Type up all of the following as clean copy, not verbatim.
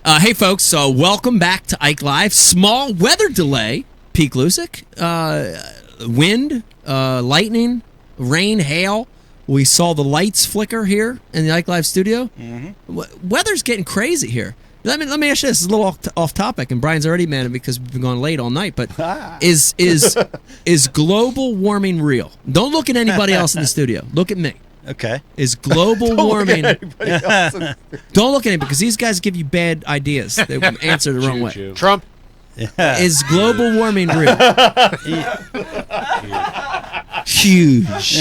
Hey, folks, welcome back to Ike Live. Small weather delay, Pete Lusick. Wind, lightning, rain, hail. We saw the lights flicker here in the Ike Live studio. Weather's getting crazy here. Let me ask you this. It's a little off topic, and Brian's already mad at me because we've been going late all night. But is global warming real? Don't look at anybody else in the studio. Look at me. Okay. Is global warming? Don't look at him because these guys give you bad ideas. They answer the wrong way. Trump. Is global warming real? Huge.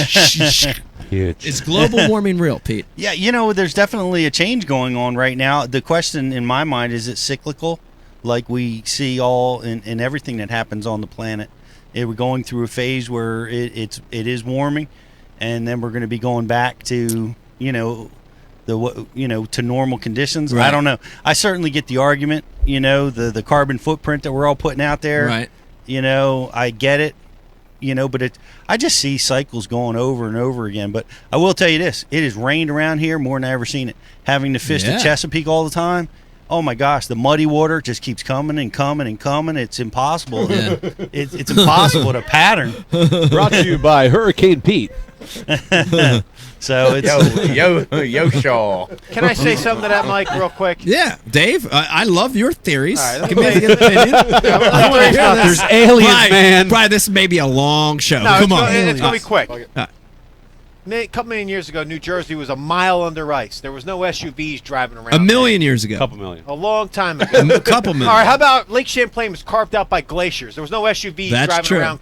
Is global warming real, Pete? Yeah, there's definitely a change going on right now. The question in my mind is it cyclical, like we see all in everything that happens on the planet? We're going through a phase where it is warming, and then we're going to be going back to to normal conditions. Right. I don't know. I certainly get the argument. The carbon footprint that we're all putting out there. Right. I get it. But I just see cycles going over and over again. But I will tell you this: it has rained around here more than I've ever seen it. Having to fish the Chesapeake all the time. Oh my gosh, the muddy water just keeps coming and coming and coming. It's impossible. Yeah. It's impossible to pattern. Brought to you by Hurricane Pete. So it's Yo, Shaw. Can I say something to that, Mike, real quick? Yeah, Dave. I love your theories. All right, Give me an opinion. There's aliens, man. Brian, this may be a long show. No, Come on. it's going to be quick. Uh, A couple million years ago, New Jersey was a mile under ice. There was no SUVs driving around. A million years ago. Couple million. A long time ago. A couple million. All right, how about Lake Champlain was carved out by glaciers? There was no SUVs That's driving true. around.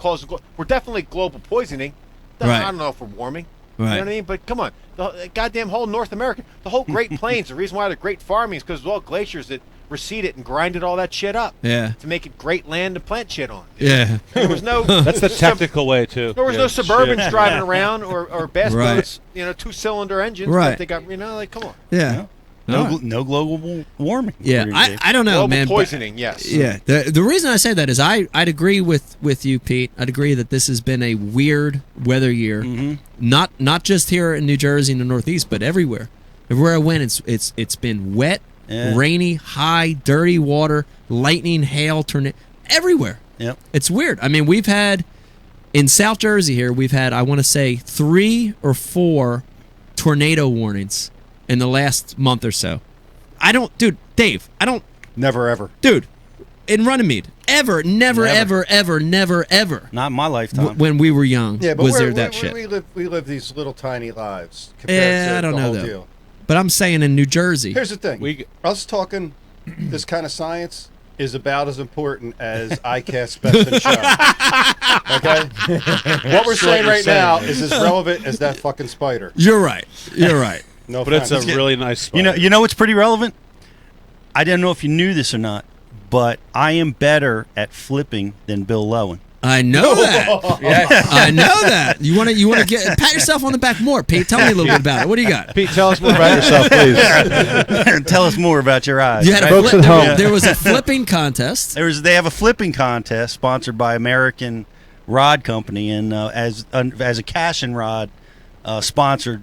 We're definitely global poisoning. Right. I don't know if we're warming. Right. You know what I mean? But come on. The goddamn whole North America, the whole Great Plains, the reason why they're great farming is because of all glaciers that receded and grinded all that shit up. Yeah. To make it great land to plant shit on. Yeah. There was no... That's the technical way, too. There was no Suburbans driving around or bass Right. boats, two-cylinder engines. Right. But they got, come on. Yeah. no global warming. Yeah. I don't know, Global man. poisoning, yes. Yeah. The reason I say that is I'd agree with you, Pete. I'd agree that this has been a weird weather year. Mm-hmm. Not just here in New Jersey and the Northeast, but everywhere. Everywhere I went, it's been wet, rainy, high, dirty water, lightning, hail, tornado, everywhere. Yep. It's weird. I mean, we've had in South Jersey here, we've had, I want to say, 3 or 4 tornado warnings in the last month or so. Dave, Never ever. Dude, in Runnymede, never, ever. Not in my lifetime. When we were young, Yeah, but was there that shit? We live these little tiny lives compared to I don't the know whole though. deal. But I'm saying in New Jersey. Here's the thing: us talking this kind of science is about as important as iCast Best in Show. Okay, what we're saying right now is as relevant as that fucking spider. You're right. No, But it's a really nice spot. You know what's pretty relevant? I don't know if you knew this or not, but I am better at flipping than Bill Lowen. I know that. Yes. I know that. You want to get pat yourself on the back more, Pete. Tell me a little bit about it. What do you got? Pete, tell us more about yourself, please. Tell us more about your eyes. You had Folks at home. there was a flipping contest. They have a flipping contest sponsored by American Rod Company, and as a cash and rod sponsored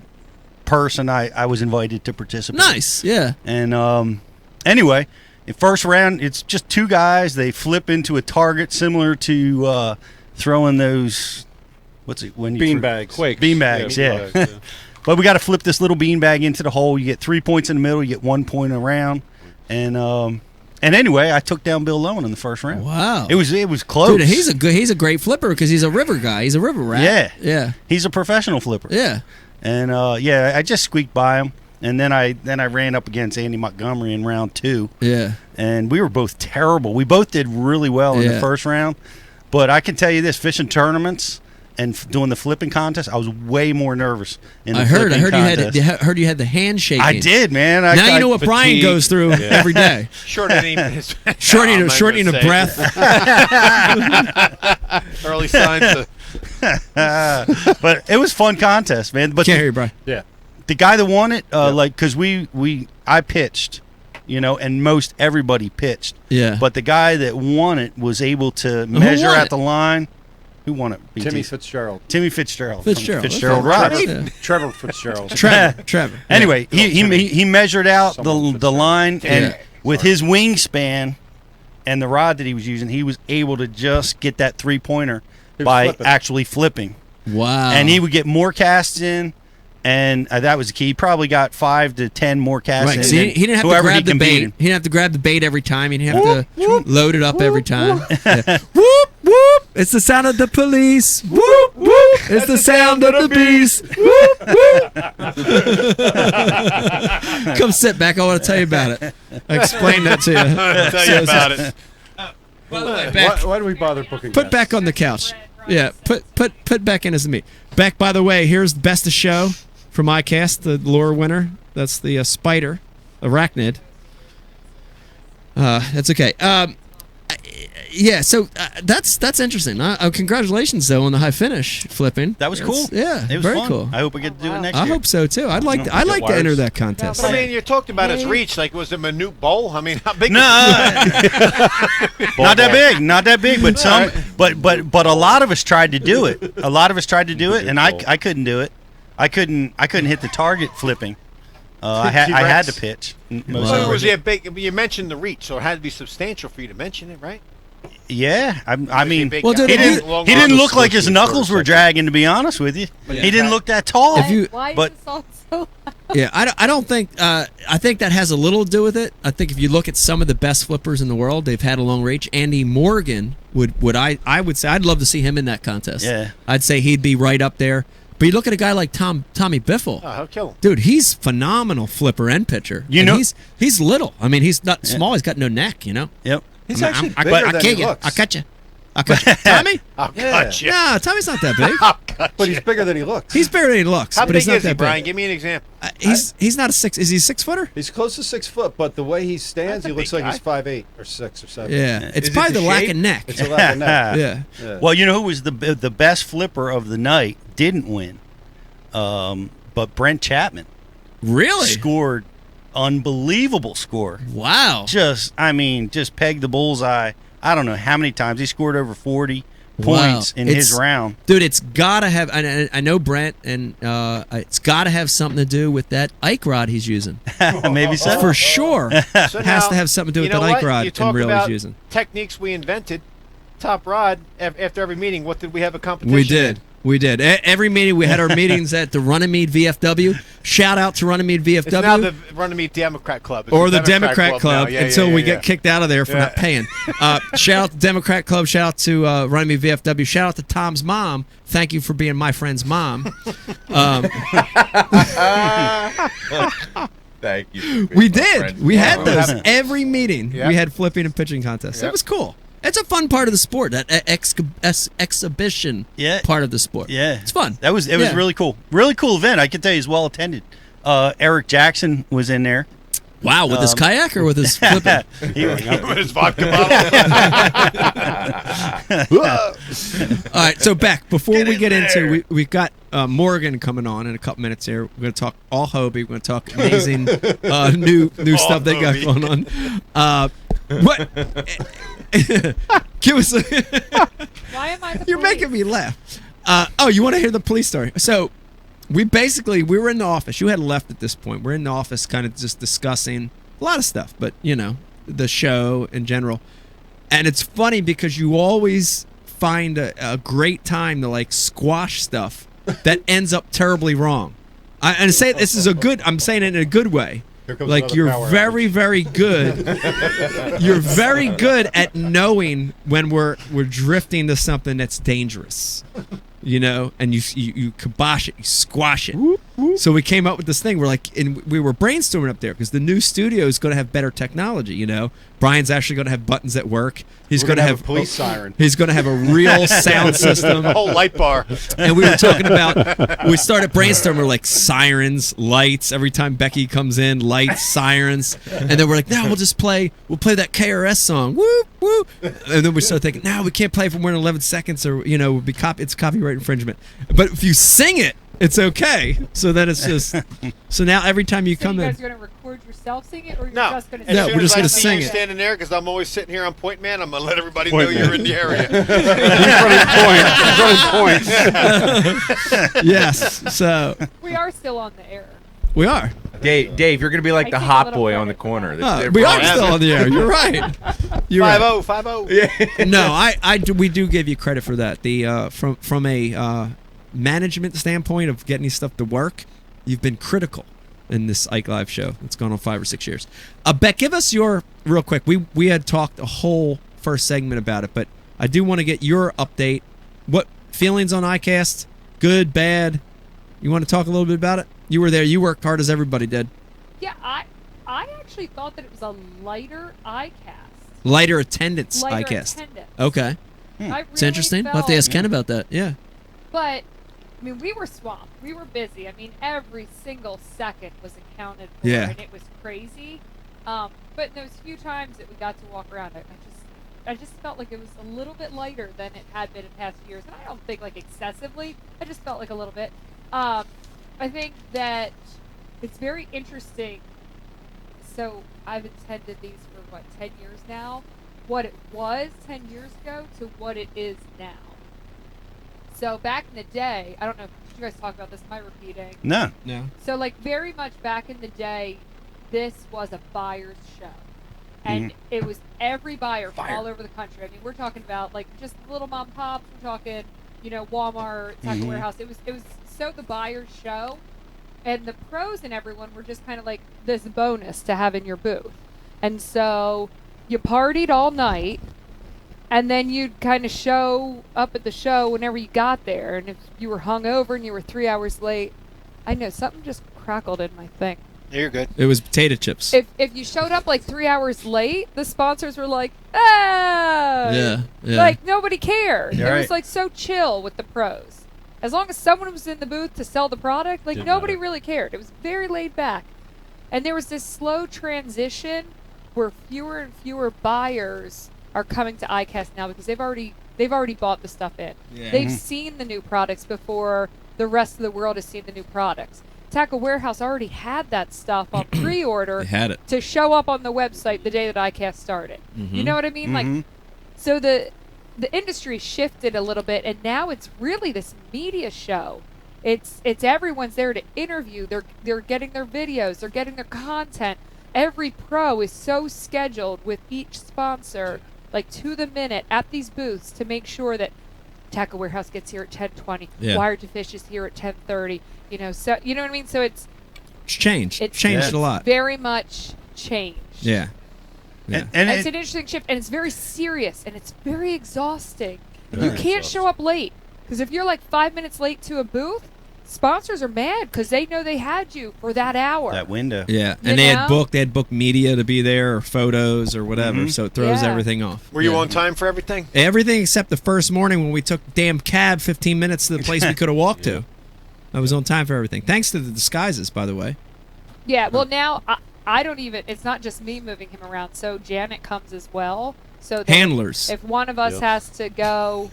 person, I was invited to participate. Nice. Yeah. And anyway, in first round, it's just 2 guys. They flip into a target similar to throwing those. What's it when you beanbags? Quakes. Beanbags, yeah. Beanbags, yeah. But we got to flip this little beanbag into the hole. You get 3 points in the middle. You get 1 point around. And anyway, I took down Bill Lowen in the first round. Wow. It was close. Dude, he's a great flipper because he's a river guy. He's a river rat. Yeah. Yeah. He's a professional flipper. Yeah. And I just squeaked by him. And then I ran up against Andy Montgomery in round 2. Yeah. And we were both terrible. We both did really well in the first round. But I can tell you this, fishing tournaments and doing the flipping contest, I was way more nervous in the flipping contest. You had the handshake. I did, man. Now you know what Brian goes through every day. Shortening his Shortening of breath. Early signs. But it was fun contest, man. But Can't hear you, Brian. Yeah. the guy that won it, because I pitched, and most everybody pitched. Yeah. But the guy that won it was able to measure at the line. Who won it? BT? Timmy Fitzgerald. Timmy Fitzgerald. Fitzgerald. Fitzgerald That's Rods. right. Trevor Fitzgerald. Trevor. Anyway, he measured out the line, and with his wingspan and the rod that he was using, he was able to just get that 3-pointer by flipping. actually flipping. Wow. And he would get more casts in, and that was the key. He probably got 5 to 10 more casts Right, in. so he didn't have to whoever grab the can beat bait. him. He didn't have to grab the bait every time. He didn't have to load it up every time. Yeah. Whoop, whoop. It's the sound of the police. Whoop, whoop. It's the sound of the beast. Whoop, whoop. Come sit back. I want to tell you about it. I explained that to you. I'll tell you about it. By the way, back, Why do we bother booking? put back on the couch. Yeah, put back in as the meat. Beck, by the way, here's the best of show from iCast, the lure winner. That's the spider, arachnid. That's okay. Yeah, so that's interesting. Congratulations though on the high finish flipping. That was cool. Yeah, it was very fun. cool. I hope we get to do it next I year. hope so too. I'd like to enter that contest. But I mean, you talked about its reach. Like, was it minute bowl? I mean, how big? No, not that big, but some, but a lot of us tried to do it. And I couldn't do it. I couldn't hit the target flipping. I had to pitch. So was it big? You mentioned the reach, so it had to be substantial for you to mention it, right? Yeah, I mean, Big Well, guy. dude, he if didn't look like his knuckles were dragging. To be honest with you, he didn't look that tall. If you- Why but- is this all so Yeah, I don't think. I think that has a little to do with it. I think if you look at some of the best flippers in the world, they've had a long reach. Andy Morgan I would say I'd love to see him in that contest. Yeah. I'd say he'd be right up there. But you look at a guy like Tommy Biffle. Oh, he'll kill him. Dude, he's phenomenal flipper and pitcher. You And know- he's little. I mean, he's not small. He's got no neck. You know. Yep. He's I mean, actually I bigger kill than he you. looks. I cut you. Tommy? I'll Yeah. cut you. No, Tommy's not that big. I'll cut But you. he's bigger than he looks. He's bigger than he looks. How but big he's not is he, that Brian? big. Give me an example. He's not a 6. Is he a 6-footer? He's close to 6 foot, but the way he stands, That's a he looks big like he's guy. 5'8" or 6 or 7. Yeah. It's Is it probably the lack shape? of neck. It's a lack of neck. Yeah. Yeah. Well, you know who was the best flipper of the night? Didn't win, but Brent Chapman Really? scored unbelievable score. Wow. Just pegged the bullseye. I don't know how many times he scored over 40 Wow. points in It's- his round. Dude, it's got to have. I know Brent, and it's got to have something to do with that Ike rod he's using. Maybe so. For sure. So Has now, to have something to do you with know that Ike what? rod You and talk reel about he's using. techniques we invented. Top rod. After every meeting, what did we have a competition? We did. in? We did. Every meeting, we had our meetings at the Runnymede VFW. Shout out to Runnymede VFW. It's now the Runnymede Democrat Club. It's Or the Democrat Club now. Yeah, until yeah, we yeah, get kicked out of there for Yeah. not paying. Shout out to Democrat Club. Shout out to Runnymede VFW. Shout out to Tom's mom. Thank you for being my friend's mom. Thank you. We did. We had those Yeah. every meeting. Yeah. We had flipping and pitching contests. Yeah. It was cool. It's a fun part of the sport. That exhibition Yeah. part of the sport. Yeah, It's fun. It was Yeah. really cool. Really cool event. I can tell you, it's well attended. Eric Jackson was in there. Wow, with his kayak or with his flipping? With his vodka bottle. All right, so Beck, before we get into, we've got Morgan coming on in a couple minutes here. We're going to talk all Hobie. We're going to talk amazing new stuff they got Hobie. going on. What? Give us. Why am I the You're police? making me laugh. Oh, you want to hear the police story? So, we were in the office. You had left at this point. We're in the office, kind of just discussing a lot of stuff, but the show in general. And it's funny because you always find a great time to like squash stuff that ends up terribly wrong. And say this is I'm saying it in a good way. Here comes Like another you're power very, very good. You're very good at knowing when we're drifting to something that's dangerous. And you kibosh it, you squash it. So we came up with this thing. We're like, and we were brainstorming up there because the new studio is going to have better technology. Brian's actually going to have buttons at work. He's We're going to gonna have a police siren. He's going to have a real sound system. A whole light bar. And we were talking about, we started brainstorming, we're like sirens, lights. Every time Becky comes in, lights, sirens. And then we're like, no, we'll play that KRS song. Woo, woo. And then we started thinking, no, we can't play for more than 11 seconds or, it's copyright infringement. But if you sing it, it's okay. So then it's just, so now every time you So come you in. guys are going to record yourself singing it, or you're No, just going to as No, soon we're as just I gonna see sing you it. standing there, because I'm always sitting here on Point Man. I'm gonna let everybody Point know Man. you're in the area. Yes. So We are still on the air. we are. Dave, you're gonna be like I the take a hot little boy on the credit for corner. that. We are still on the air. You're right. You're right. 5-0. No, we do give you credit for that. The from a management standpoint of getting these stuff to work, you've been critical in this Ike Live show. It's gone on 5 or 6 years. Beck, give us your real quick. We had talked a whole first segment about it, but I do want to get your update. What feelings on iCast? Good, bad? You want to talk a little bit about it? You were there. You worked hard as everybody did. Yeah, I actually thought that it was a lighter iCast. Lighter attendance Lighter iCast. attendance. Okay. I It's really interesting. We'll have to felt- ask Ken about that. Yeah. But, I mean, we were swamped. We were busy. I mean, every single second was accounted for, Yeah. and it was crazy. But in those few times that we got to walk around, I just felt like it was a little bit lighter than it had been in past years. And I don't think, like, excessively. I just felt like a little bit. I think that it's very interesting. So I've attended these for, 10 years now? What it was 10 years ago to what it is now. So back in the day, I don't know if you guys talk about this, am I repeating? No. So like very much back in the day, this was a buyer's show. And it was every buyer from all over the country. I mean, we're talking about like just little mom pops, we're talking, Walmart, Taco Warehouse. It was so the buyer's show. And the pros and everyone were just kind of like this bonus to have in your booth. And so you partied all night. And then you'd kind of show up at the show whenever you got there. And if you were hungover and you were 3 hours late, I know something just crackled in my thing. You're good. It was potato chips. If you showed up like 3 hours late, the sponsors were like, oh! Yeah. Like nobody cared. You're It right. was like so chill with the pros. As long as someone was in the booth to sell the product, like Didn't nobody matter. really cared. It was very laid back. And there was this slow transition where fewer and fewer buyers are coming to iCast now because they've already bought the stuff in. Yeah. They've seen the new products before the rest of the world has seen the new products. Tackle Warehouse already had that stuff on pre-order They had it. to show up on the website the day that iCast started. You know what I mean? Like, so the industry shifted a little bit, and now it's really this media show. It's everyone's there to interview. They're getting their videos. They're getting their content. Every pro is so scheduled with each sponsor, like to the minute, at these booths to make sure that Tackle Warehouse gets here at 10:20. Yeah. Wired to Fish is here at 10:30. So you know what I mean. So it's changed. It's changed a lot. very much changed. Yeah. Yeah. And And it's an interesting shift, and it's very serious, and it's very exhausting. You can't show up late, because if you're like 5 minutes late to a booth, sponsors are mad because they know they had you for that hour. that window. Yeah, You and they know? had booked media to be there or photos or whatever, so it throws Yeah. everything off. Were you Yeah. on time for everything? Everything except the first morning when we took damn cab 15 minutes to the place we could have walked to. I was on time for everything. Thanks to the disguises, by the way. Yeah, well, now I don't even, it's not just me moving him around, so Janet comes as well. So that Handlers. if one of us Yep. has to go,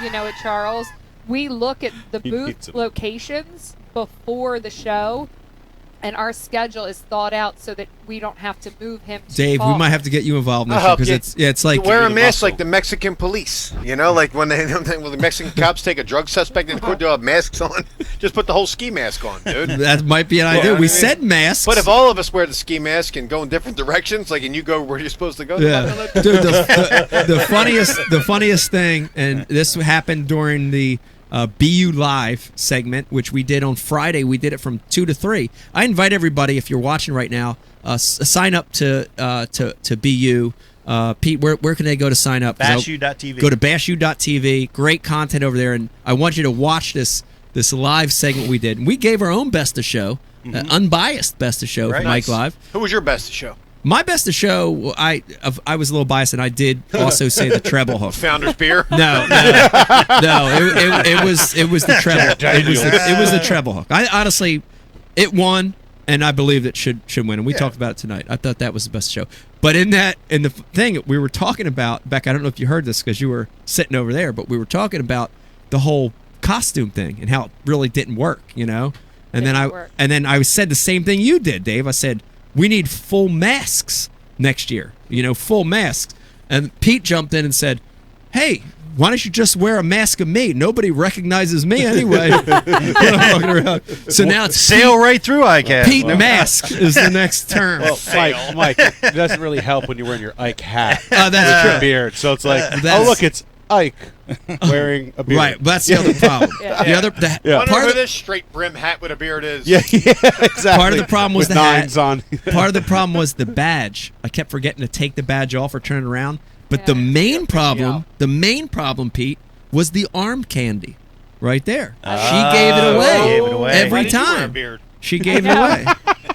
at Charles, we look at the He needs booth it. locations before the show, and our schedule is thought out so that we don't have to move him too Dave, we far. might have to get you involved I'll next year help because you. it's like You wear a the mask muscle. like the Mexican police. Like when the Mexican cops take a drug suspect in court, they'll have masks on. Just put the whole ski mask on, dude. that might be an idea. I We mean- said masks. But if all of us wear the ski mask and go in different directions, and you go where you're supposed to go, Yeah, dude. The funniest thing, and this happened during the BU Live segment, which we did on Friday. We did it from 2 to 3. I invite everybody, if you're watching right now, sign up to BU. Pete, where can they go to sign up? 'Cause Bashu.tv. Go to bashu.tv. Great content over there, and I want you to watch this live segment we did. And we gave our own best of show, unbiased best of show Right. from Mike Nice. Live. Who was your best show? My best of show, I was a little biased, and I did also say the treble hook. Founder's beer. No, it was the treble. It was the treble hook. I honestly, it won, and I believed it should win. And we talked about it tonight. I thought that was the best show. But in the thing we were talking about, Beck, I don't know if you heard this because you were sitting over there, but we were talking about the whole costume thing and how it really didn't work, And then I said the same thing you did, Dave. I said we need full masks next year. Full masks. And Pete jumped in and said, "Hey, why don't you just wear a mask of me? Nobody recognizes me anyway. When I'm walking around. So now it's sail right through iCast. Pete Mask is the next term. Well, Mike, it doesn't really help when you're wearing your Ike hat. That's with true. your beard. So it's like, That's- oh, look, it's Ike wearing a beard. Right, but that's the other problem. Yeah. The other Wonder part who of the, this straight brim hat with a beard is. Yeah, exactly. Part of the problem was with the hat. nines on. part of the problem was the badge. I kept forgetting to take the badge off or turn it around. But Yeah. the main Yeah, problem, Pete, was the arm candy, right there. Ah, She gave it away. she gave it away. Every Why did you wear a time. beard? She gave it No. away.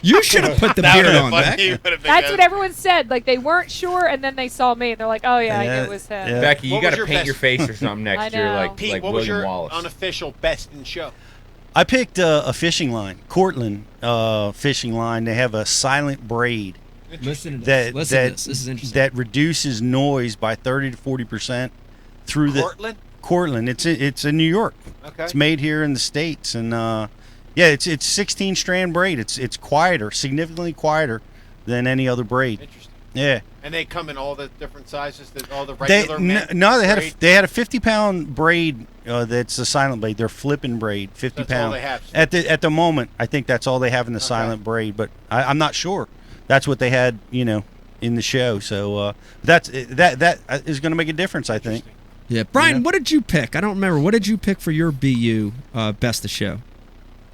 You should have put the That beard would've on been back. funny. Would've been That's good. what everyone said. Like they weren't sure, and then they saw me, and they're like, "Oh yeah, I knew Yeah, it was him." yeah. Becky, you What got was to your paint best- your face or something next I year, know. like Pete, like what was William your Wallace. unofficial best in show? I picked a fishing line, Cortland fishing line. They have a silent braid Listen to that this. Listen to this. This is interesting. that reduces noise by 30 to 40% through Portland? Cortland. It's in New York. Okay. It's made here in the States, and yeah, it's 16 strand braid. It's quieter, significantly quieter than any other braid. Interesting. Yeah. And they come in all the different sizes, all the They, regular no, braid? they had a 50-pound braid that's a silent braid. They're flipping braid, 50 That's all pound. they have. At the moment, I think that's all they have in the silent braid, but I'm not sure. That's what they had, in the show. So that is going to make a difference, I think. Yeah, Brian, Yeah. what did you pick? I don't remember. What did you pick for your BU best of show?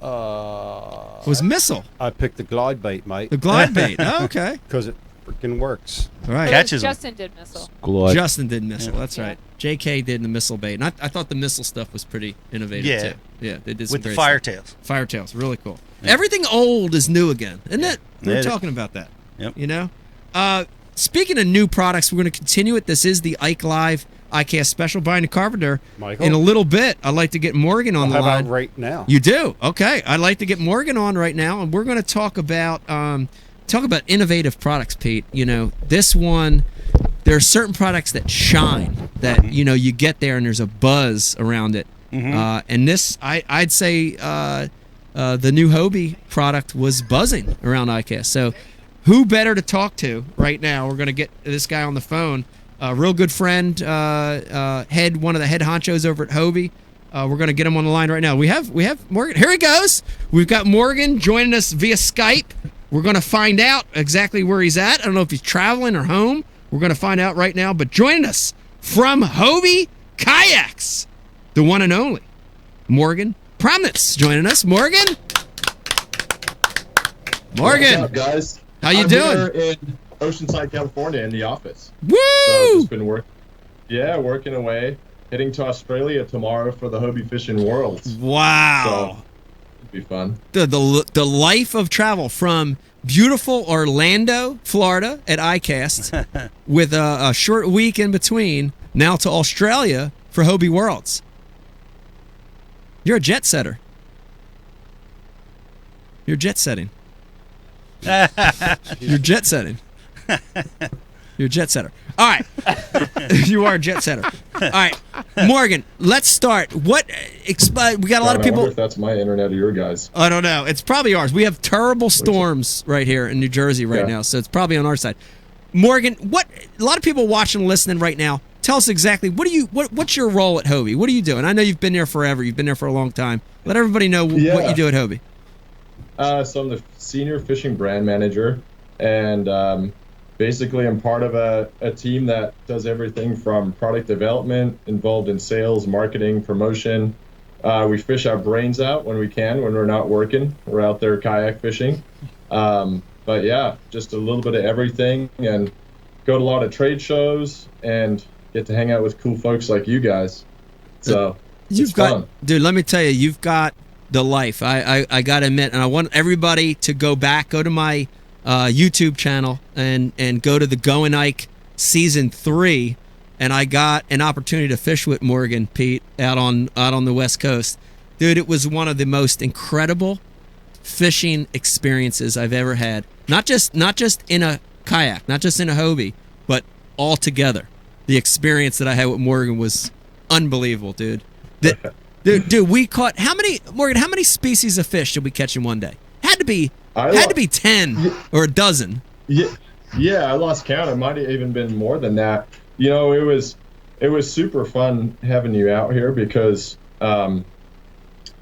It was missile, I picked the glide bait, mate, the glide bait. Oh, okay, because it freaking works. all right. Catches 'em. Justin did missile. Justin did missile. That's Yeah. right. JK did the missile bait, and I thought the missile stuff was pretty innovative Yeah. too. Yeah, they did some With the great fire stuff. tails. Fire tails, really cool. Everything old is new again, isn't it? We were Yeah, it is. talking about that. Yep. Speaking of new products, we're going to continue it. This is the Ike Live iCast special. Brian Carpenter. Michael? In a little bit, I'd like to get Morgan on How the line. about right now? You do? Okay. I'd like to get Morgan on right now, and we're going to talk about innovative products, Pete. This one, there are certain products that shine, that you get there and there's a buzz around it. And this, I'd say, the new Hobie product was buzzing around iCast. So, who better to talk to right now? We're going to get this guy on the phone. A real good friend, one of the head honchos over at Hobie. We're going to get him on the line right now. We have Morgan. Here he goes. We've got Morgan joining us via Skype. We're going to find out exactly where he's at. I don't know if he's traveling or home. We're going to find out right now. But joining us from Hobie Kayaks, the one and only Morgan Promitz joining us. Morgan. What's up, guys? How you I'm doing? Here in Oceanside, California, in the office. Woo! So just been working away. Heading to Australia tomorrow for the Hobie Fishing Worlds. Wow. So it'd be fun. The life of travel from beautiful Orlando, Florida at iCast with a short week in between, now to Australia for Hobie Worlds. You're a jet setter. You're jet setting. You're jet setting. You're a jet setter. All right. You are a jet setter. All right. Morgan, let's start. We got a lot of I people. wonder if that's my internet or your guys. I don't know. It's probably ours. We have terrible storms right here in New Jersey right Yeah. now, so it's probably on our side. Morgan, a lot of people watching and listening right now. Tell us exactly what's your role at Hobie? What are you doing? I know you've been there forever. You've been there for a long time. Let everybody know what Yeah. you do at Hobie. So I'm the senior fishing brand manager, and basically I'm part of a team that does everything from product development, involved in sales, marketing, promotion. We fish our brains out when we can, when we're not working. We're out there kayak fishing. But yeah, just a little bit of everything, and go to a lot of trade shows and get to hang out with cool folks like you guys. So it's fun. Dude, let me tell you, you've got the life. I got to admit, and I want everybody to go to my YouTube channel and go to the Goin' Ike Season 3, and I got an opportunity to fish with Morgan, Pete, out on the West Coast. Dude, it was one of the most incredible fishing experiences I've ever had. Not just in a kayak, not just in a Hobie, but all together. The experience that I had with Morgan was unbelievable, dude. Dude, we caught how many species of fish did we catch in one day? Had to be 10 or a dozen. Yeah, I lost count. It might have even been more than that. It was it was super fun having you out here because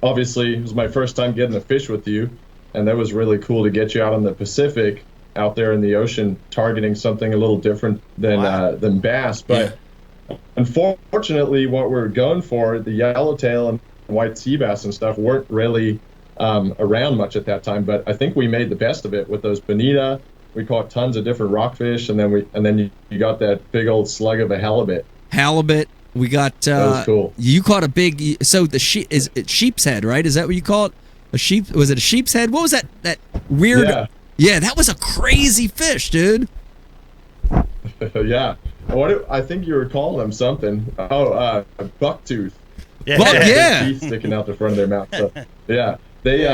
obviously it was my first time getting to fish with you, and that was really cool to get you out on the Pacific, out there in the ocean, targeting something a little different than bass. But unfortunately, what we're going for, the yellowtail and white sea bass and stuff, weren't really around much at that time. But I think we made the best of it with those bonita. We caught tons of different rockfish, and then you got that big old slug of a halibut. We got. That was cool. You caught a big. So the sheep's head, right? Is that what you call it? A sheep? Was it a sheep's head? What was that? That weird. Yeah, that was a crazy fish, dude. Yeah. I think you were calling them something. Oh, bucktooth. Yeah. Yeah. Teeth sticking out the front of their mouth. So, yeah. They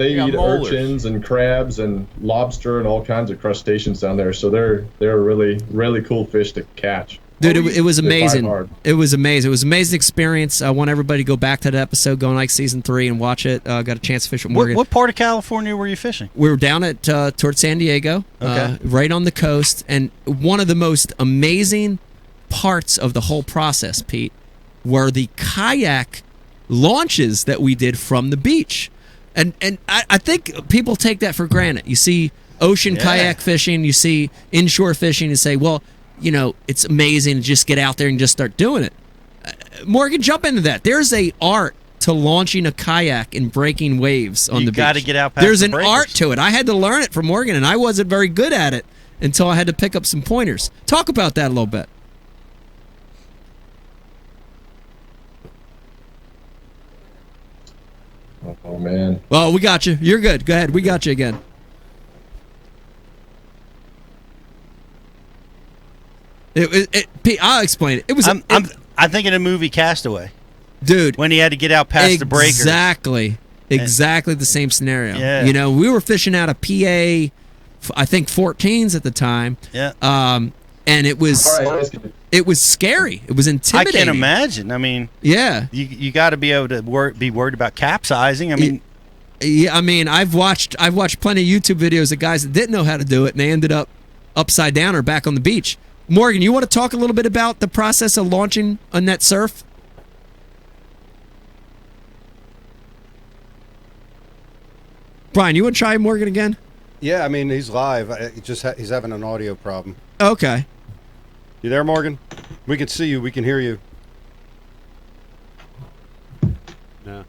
eat molars. urchins and crabs and lobster and all kinds of crustaceans down there. So they're really, really cool fish to catch. Dude, it was They fight amazing. hard. It was amazing. It was an amazing experience. I want everybody to go back to that episode, go on like season 3 and watch it. Got a chance to fish with Morgan. What part of California were you fishing? We were down at towards San Diego, Okay. right on the coast, and one of the most amazing parts of the whole process, Pete, were the kayak launches that we did from the beach. And I think people take that for granted. You see ocean kayak fishing, you see inshore fishing, and say, well, you know, it's amazing to just get out there and just start doing it. Morgan, jump into that. There's a art to launching a kayak and breaking waves on the beach. You got to get out past There's the an breakers. art to it. I had to learn it from Morgan, and I wasn't very good at it until I had to pick up some pointers. Talk about that a little bit. Oh, man. Well, we got you. You're good. Go ahead. We got you again. Pete, I'll explain it. It was. I'm thinking of the movie Castaway dude, when he had to get out past the breakers. Exactly the same scenario. Yeah. You know, we were fishing out of PA, I think 14s at the time. Yeah. And it was All right. it was scary. It was I intimidating. can imagine. I mean, Yeah. you got to be able to be worried about capsizing. I mean, Yeah, I mean, I've watched plenty of YouTube videos of guys that didn't know how to do it, and they ended up upside down or back on the beach. Morgan, you want to talk a little bit about the process of launching on that surf? Brian, you want to try Morgan again? Yeah, I mean, he's live. He's having an audio problem. Okay. You there, Morgan? We can see you. We can hear you. No.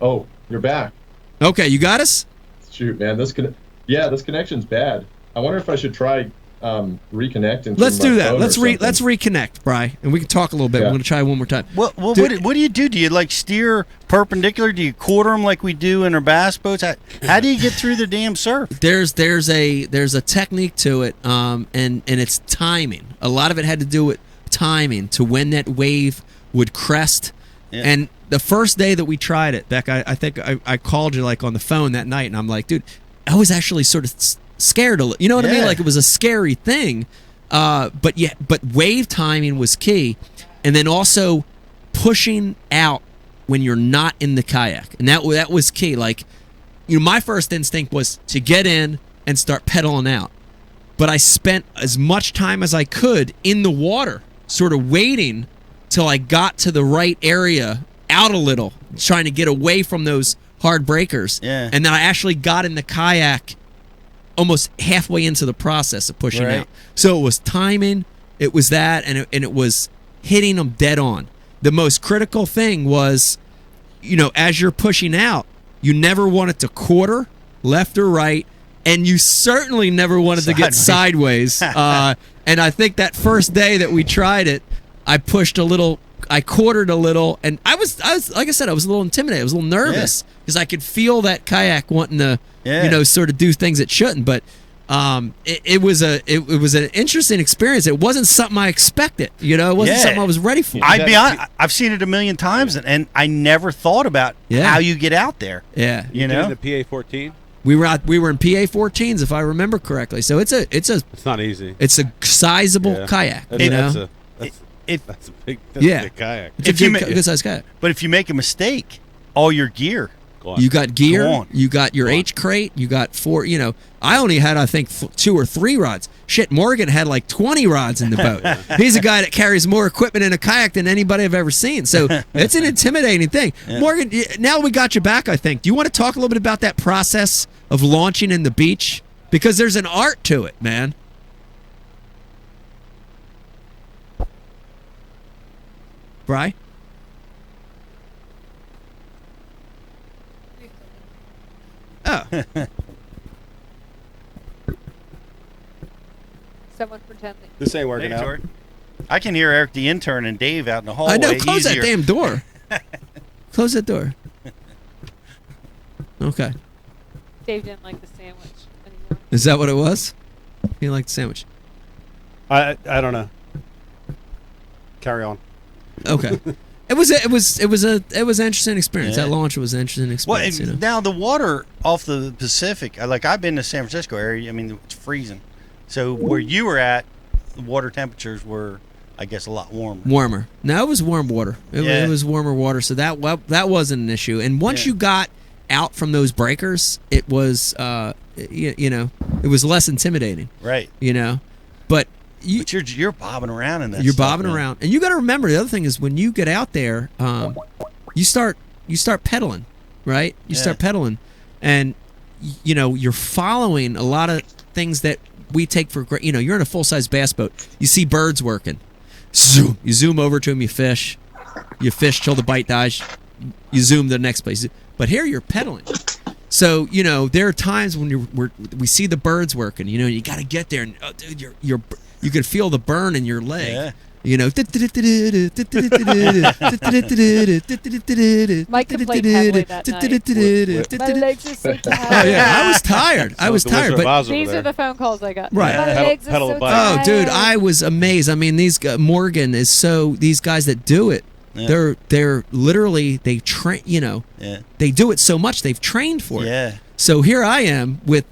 Oh, you're back. Okay, you got us? Shoot, man. This connection's bad. I wonder if I should try reconnecting. Let's through do my that. phone Let's or something. let's reconnect, Brian, and we can talk a little bit. Yeah. We're going to try one more time. what Dude, do you do? Do you like steer perpendicular? Do you quarter them like we do in our bass boats? How do you get through the damn surf? There's a technique to it, and it's timing. A lot of it had to do with timing to when that wave would crest. Yeah. And the first day that we tried it, Beck, I think I called you like on the phone that night, and I'm like, dude, I was actually sort of scared a little. You know what I mean? Yeah. Like it was a scary thing. But wave timing was key, and then also pushing out when you're not in the kayak, and that was key. Like, you know, my first instinct was to get in and start pedaling out, but I spent as much time as I could in the water, sort of waiting till I got to the right area, out a little, trying to get away from those hard breakers. Yeah. And then I actually got in the kayak almost halfway into the process of pushing Right. out. So it was timing, it was that, and it was hitting them dead on. The most critical thing was, you know, as you're pushing out, you never wanted to quarter left or right, and you certainly never wanted to get sideways. And I think that first day that we tried it, I pushed a little, I quartered a little, and I was like I said, I was a little intimidated. I was a little nervous because I could feel that kayak wanting to, you know, sort of do things it shouldn't. But it was an interesting experience. It wasn't something I expected. You know, it wasn't something I was ready for. I'd be honest, I've seen it a million times, and I never thought about how you get out there. Yeah, You know, the PA-14. we were in PA-14s if I remember correctly. So it's It's not easy. it's a sizable kayak. That's, You know, that's a big. That's a big kayak. it's a good size kayak. But if you make a mistake, all your gear Go on. You got Go gear. on. You got your Go on. H crate. You got 4. I only had, I think, 2 or 3 rods. Shit, Morgan had like 20 rods in the boat. He's a guy that carries more equipment in a kayak than anybody I've ever seen. So it's an intimidating thing. Morgan, now we got you back, I think. Do you want to talk a little bit about that process of launching in the beach? Because there's an art to it, man. Bri? Oh. Someone pretend that This ain't working Hey, out. Jordan. I can hear Eric the intern and Dave out in the hallway. I know. Close easier. that damn door. Close that door. Okay. Dave didn't like the sandwich anymore. Is that what it was? He liked the sandwich. I don't know. Carry on. Okay. It was an interesting experience. Yeah. That launch was an interesting Well, experience. now the water off the Pacific, like I've been to San Francisco area. I mean, it's freezing. So where you were at, the water temperatures were, I guess, a lot warmer. Warmer. No, it was warm water. It was warmer water, so that wasn't an issue. And once you got out from those breakers, it was it was less intimidating. Right. But But you're bobbing around in that. you're stuff, bobbing man. around, and you got to remember the other thing is when you get out there, you start pedaling, right? You start pedaling, and you're following a lot of things that we take for granted. You're in a full size bass boat. You see birds working. Zoom. You zoom over to them. You fish. You fish till the bite dies. You zoom to the next place. But here you're pedaling. So there are times when we see the birds working. You got to get there, and dude, you can feel the burn in your leg. Yeah. Mike complained heavily that night. My legs are so tired. Oh yeah, I was tired. I was tired, but These are the phone calls I got. Right. My Pedal- legs are pedal so the bike. tired. oh dude, I was amazed. I mean, these Morgan is so these guys that do it. Yeah. They're literally they train. Yeah. They do it so much they've trained for it. Yeah. So here I am with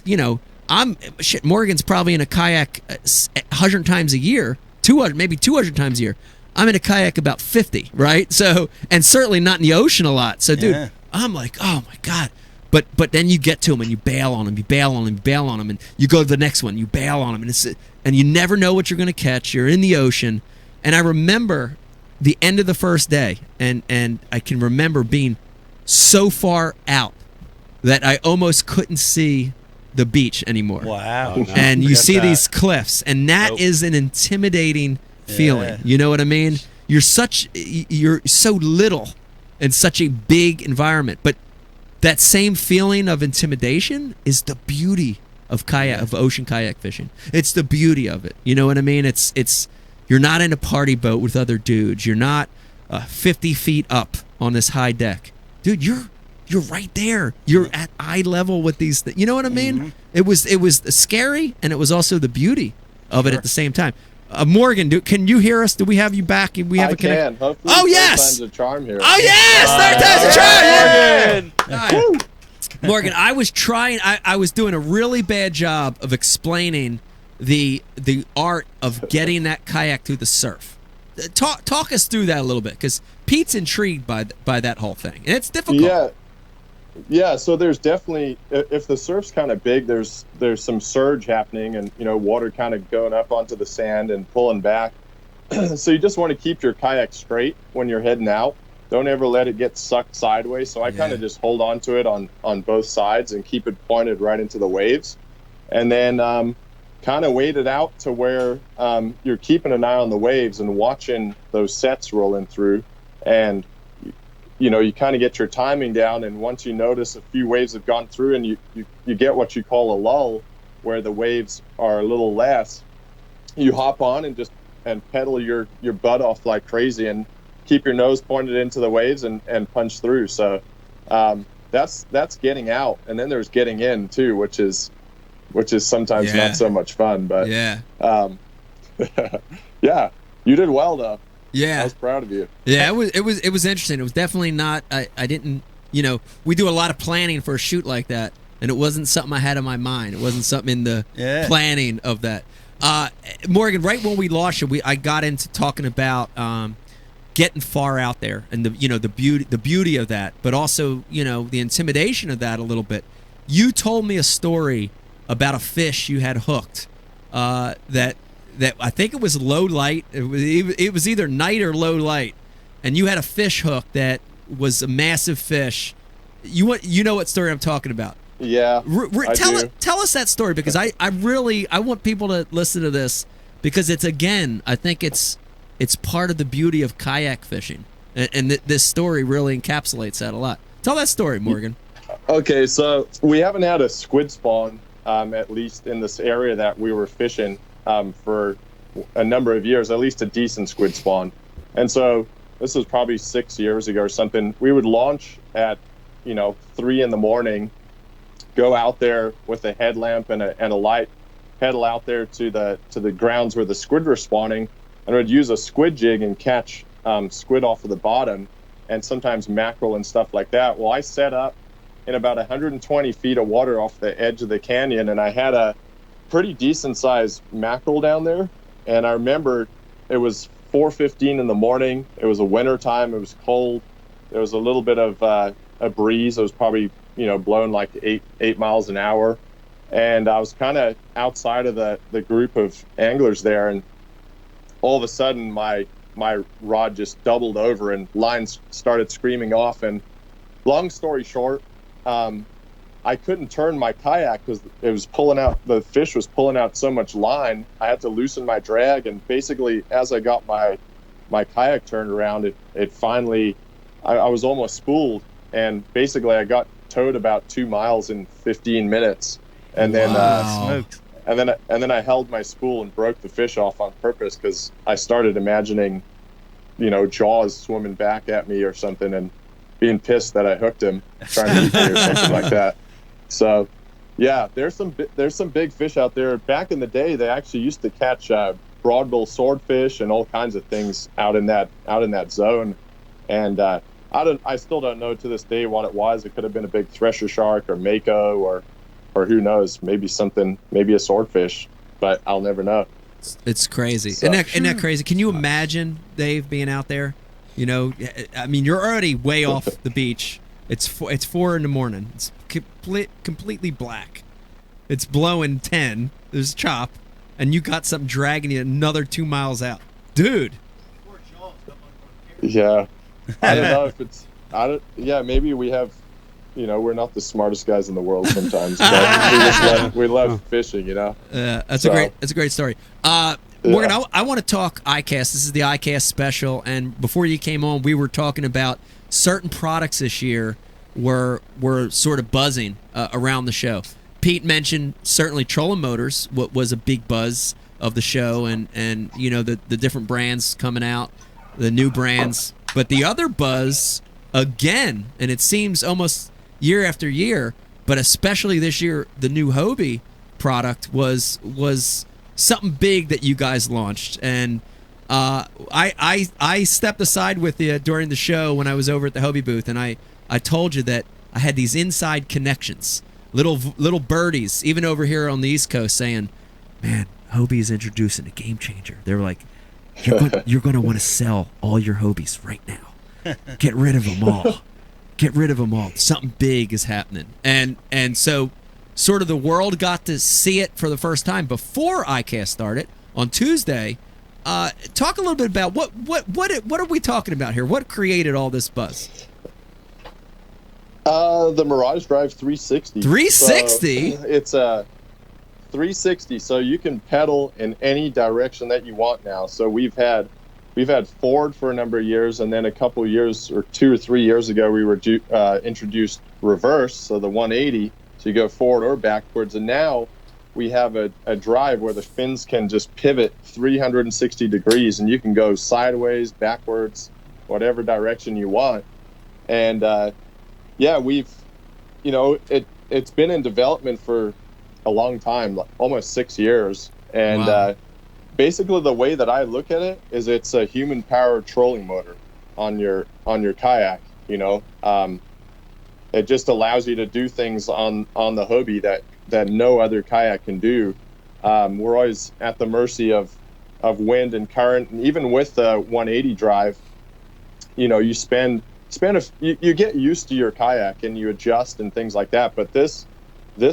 Morgan's probably in a kayak 100 times a year, 200 maybe 200 times a year. I'm in a kayak about 50, right? So, and certainly not in the ocean a lot. So, dude, Yeah. I'm like, oh my god. But then you get to them and you bail on them, you bail on them, you bail on them, and you go to the next one, you bail on them, and you never know what you're going to catch. You're in the ocean, and I remember the end of the first day, and I can remember being so far out that I almost couldn't see the beach anymore. Wow. Oh, no. And you Forget see that. these cliffs, and that Nope. is an intimidating feeling. Yeah. You know what I mean? You're so little in such a big environment, but that same feeling of intimidation is the beauty of ocean kayak fishing. It's the beauty of it. You know what I mean? It's you're not in a party boat with other dudes. You're not 50 feet up on this high deck, dude. You're right there. You're at eye level with these. You know what I mean? Mm-hmm. It was scary, and it was also the beauty of it at the same time. Morgan, can you hear us? Do we have you back? We have I a connection. can. Hopefully, Oh, third yes! time's a charm here. Oh yes, third time's a charm. Yeah. Morgan, I was trying. I was doing a really bad job of explaining the art of getting that kayak through the surf. Talk us through that a little bit, because Pete's intrigued by that whole thing, and it's difficult. Yeah. So there's definitely, if the surf's kind of big, there's some surge happening, and water kind of going up onto the sand and pulling back. So you just want to keep your kayak straight when you're heading out. Don't ever let it get sucked sideways. So I kind of just hold on to it on both sides and keep it pointed right into the waves, and then kind of wait it out to where you're keeping an eye on the waves and watching those sets rolling through, and you kind of get your timing down. And once you notice a few waves have gone through, and you get what you call a lull, where the waves are a little less, you hop on and pedal your butt off like crazy and keep your nose pointed into the waves and punch through. So that's getting out, and then there's getting in too, which is sometimes not so much fun. But Yeah. Yeah, you did well though. Yeah. I was proud of you. Yeah, it was interesting. It was definitely not. I didn't. We do a lot of planning for a shoot like that, and it wasn't something I had in my mind. It wasn't something in the planning of that. Morgan, right when we lost you, I got into talking about getting far out there and the beauty of that, but also the intimidation of that a little bit. You told me a story about a fish you had hooked that I think it was low light. It was either night or low light, and you had a fish hook that was a massive fish. You know what story I'm talking about? Yeah. Tell us that story, because I want people to listen to this, because I think it's part of the beauty of kayak fishing, and this story really encapsulates that a lot. Tell that story, Morgan. Okay, so we haven't had a squid spawn, at least in this area that we were fishing for a number of years, at least a decent squid spawn. And so this was probably 6 years ago or something. We would launch at 3 a.m, go out there with a headlamp and a light, pedal out there to the grounds where the squid were spawning, and would use a squid jig and catch squid off of the bottom, and sometimes mackerel and stuff like that. Well, I set up in about 120 feet of water off the edge of the canyon, and I had a pretty decent sized mackerel down there. And I remember it was 4:15 in the morning. It was a winter time. It was cold. There was a little bit of a breeze. It was probably blowing like 8 miles an hour, and I was kind of outside of the group of anglers there, and all of a sudden my rod just doubled over and lines started screaming off. And long story short, I couldn't turn my kayak because it was pulling out, the fish was pulling out so much line. I had to loosen my drag, and basically as I got my kayak turned around, it finally, I was almost spooled, and basically I got towed about 2 miles in 15 minutes, and then and then I held my spool and broke the fish off on purpose, because I started imagining jaws swimming back at me or something, and being pissed that I hooked him trying to eat me or something like that. So yeah, there's some big fish out there. Back in the day, they actually used to catch broadbill swordfish and all kinds of things out in that zone, and I still don't know to this day what it was. It could have been a big thresher shark or mako or who knows, maybe a swordfish, but I'll never know. It's crazy. So, Isn't that crazy? Can you imagine, Dave, being out there? I mean, you're already way off the beach. It's 4 in the morning. It's completely black. It's blowing 10. There's chop, and you got something dragging you another 2 miles out, dude. Yeah. I don't know if it's. Yeah, maybe we have. We're not the smartest guys in the world sometimes, but we love fishing. That's a great story. Morgan, I want to talk iCast. This is the iCast special, and before you came on, we were talking about certain products this year were sort of buzzing around the show. Pete mentioned certainly trolling motors. What was a big buzz of the show, and the different brands coming out, the new brands. But the other buzz, again, and it seems almost year after year, but especially this year, the new Hobie product was something big that you guys launched. And I stepped aside with you during the show when I was over at the Hobie booth, and I told you that I had these inside connections, little birdies, even over here on the East Coast, saying, man, Hobie is introducing a game changer. They're like, you're going to want to sell all your Hobies right now. Get rid of them all. Get rid of them all. Something big is happening. And so sort of the world got to see it for the first time before iCast started on Tuesday. Talk a little bit about what are we talking about here? What created all this buzz? The Mirage Drive 360. 360? So it's a 360, so you can pedal in any direction that you want now. So we've had forward for a number of years, and then a couple of years, or 2 or 3 years ago, we were introduced reverse, so the 180, so you go forward or backwards. And now we have a drive where the fins can just pivot 360 degrees, and you can go sideways, backwards, whatever direction you want. And we've, it's been in development for a long time, like almost 6 years. And wow. Basically the way that I look at it is it's a human powered trolling motor on your kayak. It just allows you to do things on the Hobie that no other kayak can do. We're always at the mercy of wind and current, and even with the 180 drive, you spend you get used to your kayak and you adjust and things like that. But this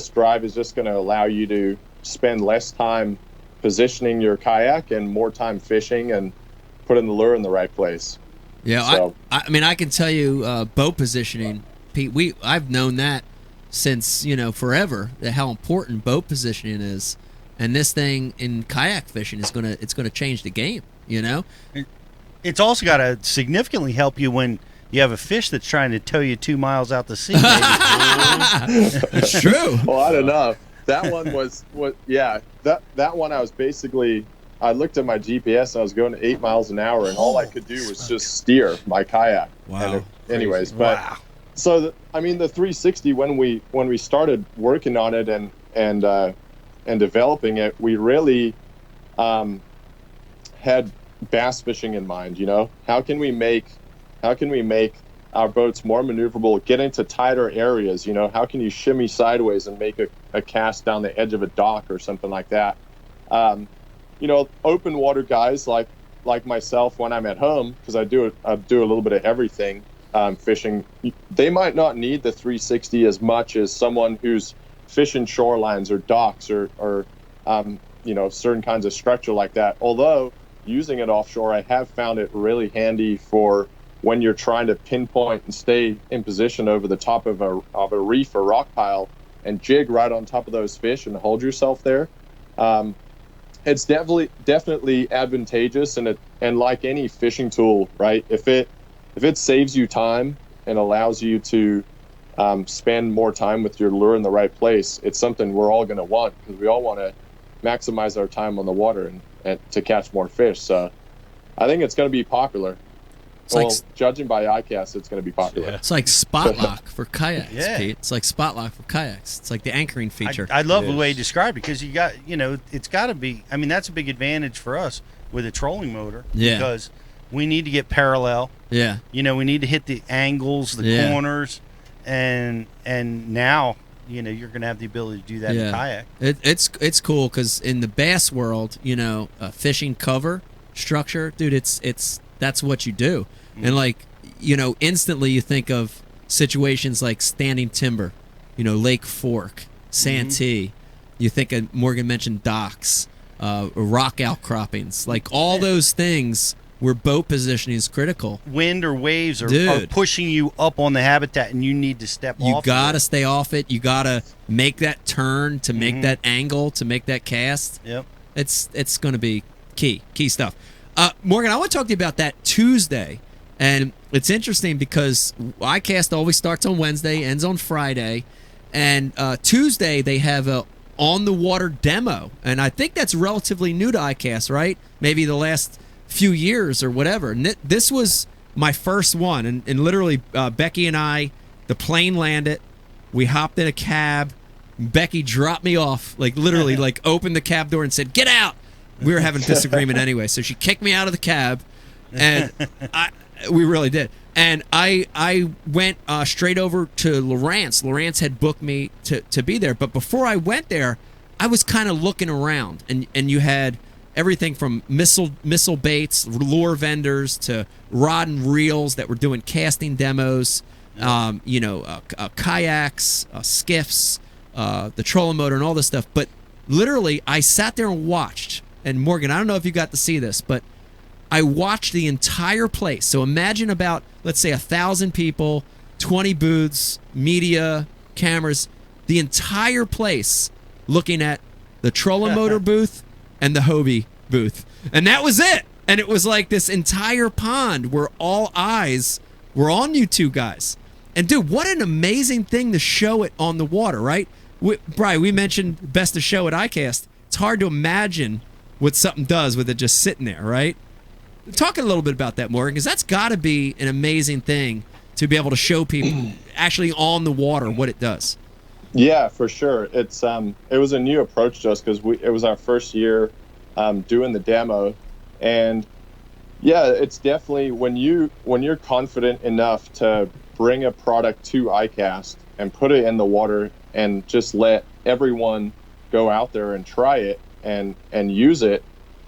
drive is just going to allow you to spend less time positioning your kayak and more time fishing and putting the lure in the right place. Yeah, So, I mean, I can tell you boat positioning, Pete. I've known that since forever, how important boat positioning is, and this thing in kayak fishing is gonna change the game. It's also got to significantly help you when you have a fish that's trying to tow you 2 miles out to sea. It's true. well, I don't know. That one that one I looked at my GPS and I was going 8 miles an hour, and all I could do was just steer my kayak. Wow. Anyways, but Wow. so the 360, when we started working on it and developing it, we really had bass fishing in mind. How can we make our boats more maneuverable, get into tighter areas? How can you shimmy sideways and make a cast down the edge of a dock or something like that? Open water guys like myself, when I'm at home, because I do a little bit of everything, fishing, they might not need the 360 as much as someone who's fishing shorelines or docks or certain kinds of structure like that. Although using it offshore, I have found it really handy for when you're trying to pinpoint and stay in position over the top of a reef or rock pile and jig right on top of those fish and hold yourself there. It's definitely advantageous, and like any fishing tool, right? If it saves you time and allows you to spend more time with your lure in the right place, it's something we're all going to want, because we all want to maximize our time on the water and to catch more fish. So I think it's going to be popular. Judging by iCast, it's going to be popular. It's like spot lock for kayaks, Yeah. Pete. It's like spot lock for kayaks. It's like the anchoring feature. I love the way you described it, because you got, it's got to be, I mean, that's a big advantage for us with a trolling motor. Yeah. Because we need to get parallel. Yeah. We need to hit the angles, the corners, and now, you're going to have the ability to do that in kayak. It's cool, because in the bass world, fishing cover structure, dude, that's what you do. And instantly you think of situations like standing timber, Lake Fork, Santee. You think of, Morgan mentioned docks, rock outcroppings, like all those things where boat positioning is critical. Wind or waves are pushing you up on the habitat, and you need to step off. You gotta stay off it. You gotta make that turn to make that angle, to make that cast. Yep. It's going to be key stuff. Morgan, I want to talk to you about that Tuesday. And it's interesting because iCast always starts on Wednesday, ends on Friday. And Tuesday, they have a on-the-water demo. And I think that's relatively new to iCast, right? Maybe the last few years or whatever. And this was my first one. And literally, Becky and I, the plane landed. We hopped in a cab. Becky dropped me off, literally, opened the cab door and said, "Get out!" We were having a disagreement anyway, so she kicked me out of the cab, and we really did. And I went straight over to Lawrence. Lawrence had booked me to be there, but before I went there, I was kind of looking around, and you had everything from missile baits, lure vendors, to rod and reels that were doing casting demos, kayaks, skiffs, the trolling motor, and all this stuff. But literally, I sat there and watched. And Morgan, I don't know if you got to see this, but I watched the entire place. So imagine about, let's say, 1,000 people, 20 booths, media, cameras, the entire place looking at the trolling motor booth and the Hobie booth. And that was it. And it was like this entire pond where all eyes were on you two guys. And dude, what an amazing thing to show it on the water, right? Brian, we mentioned best of show at iCast. It's hard to imagine what something does with it just sitting there, right? Talk a little bit about that, Morgan, because that's got to be an amazing thing to be able to show people actually on the water what it does. Yeah, for sure. It was a new approach to us, because it was our first year doing the demo, and yeah, it's definitely when you're confident enough to bring a product to iCast and put it in the water and just let everyone go out there and try it and use it.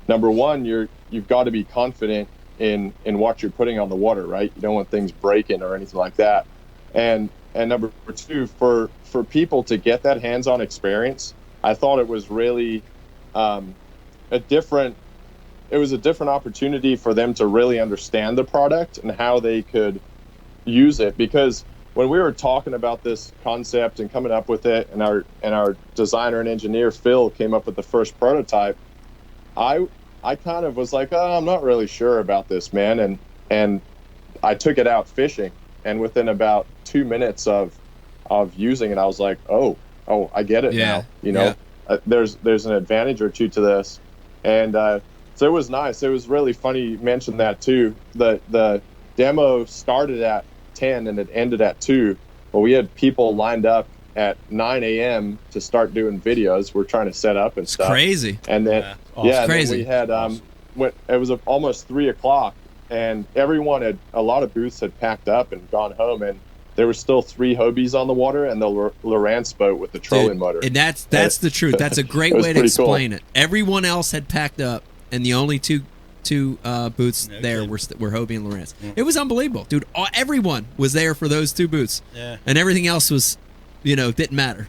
Number one, you've got to be confident in what you're putting on the water, right? You don't want things breaking or anything like that. And number two, for people to get that hands-on experience, I thought it was really a different opportunity for them to really understand the product and how they could use it. Because when we were talking about this concept and coming up with it, and our designer and engineer Phil came up with the first prototype, I kind of was like, oh, I'm not really sure about this, man. And I took it out fishing, and within about 2 minutes of using it, I was like, oh, I get it now. You know, there's an advantage or two to this. And so it was nice. It was really funny you mentioned that too. The demo started at 10 and it ended at 2. But we had people lined up at 9 a.m. to start doing videos. We're trying to set up and stuff. Crazy. And then crazy. We had it was almost 3 o'clock, and a lot of booths had packed up and gone home, and there were still 3 Hobies on the water and the Lowrance boat with the trolling motor. And that's the truth. That's a great way to explain it. Everyone else had packed up, and the only two booths there were Hobie and Lowrance. It was unbelievable, dude. Everyone was there for those 2 booths, and everything else was, didn't matter.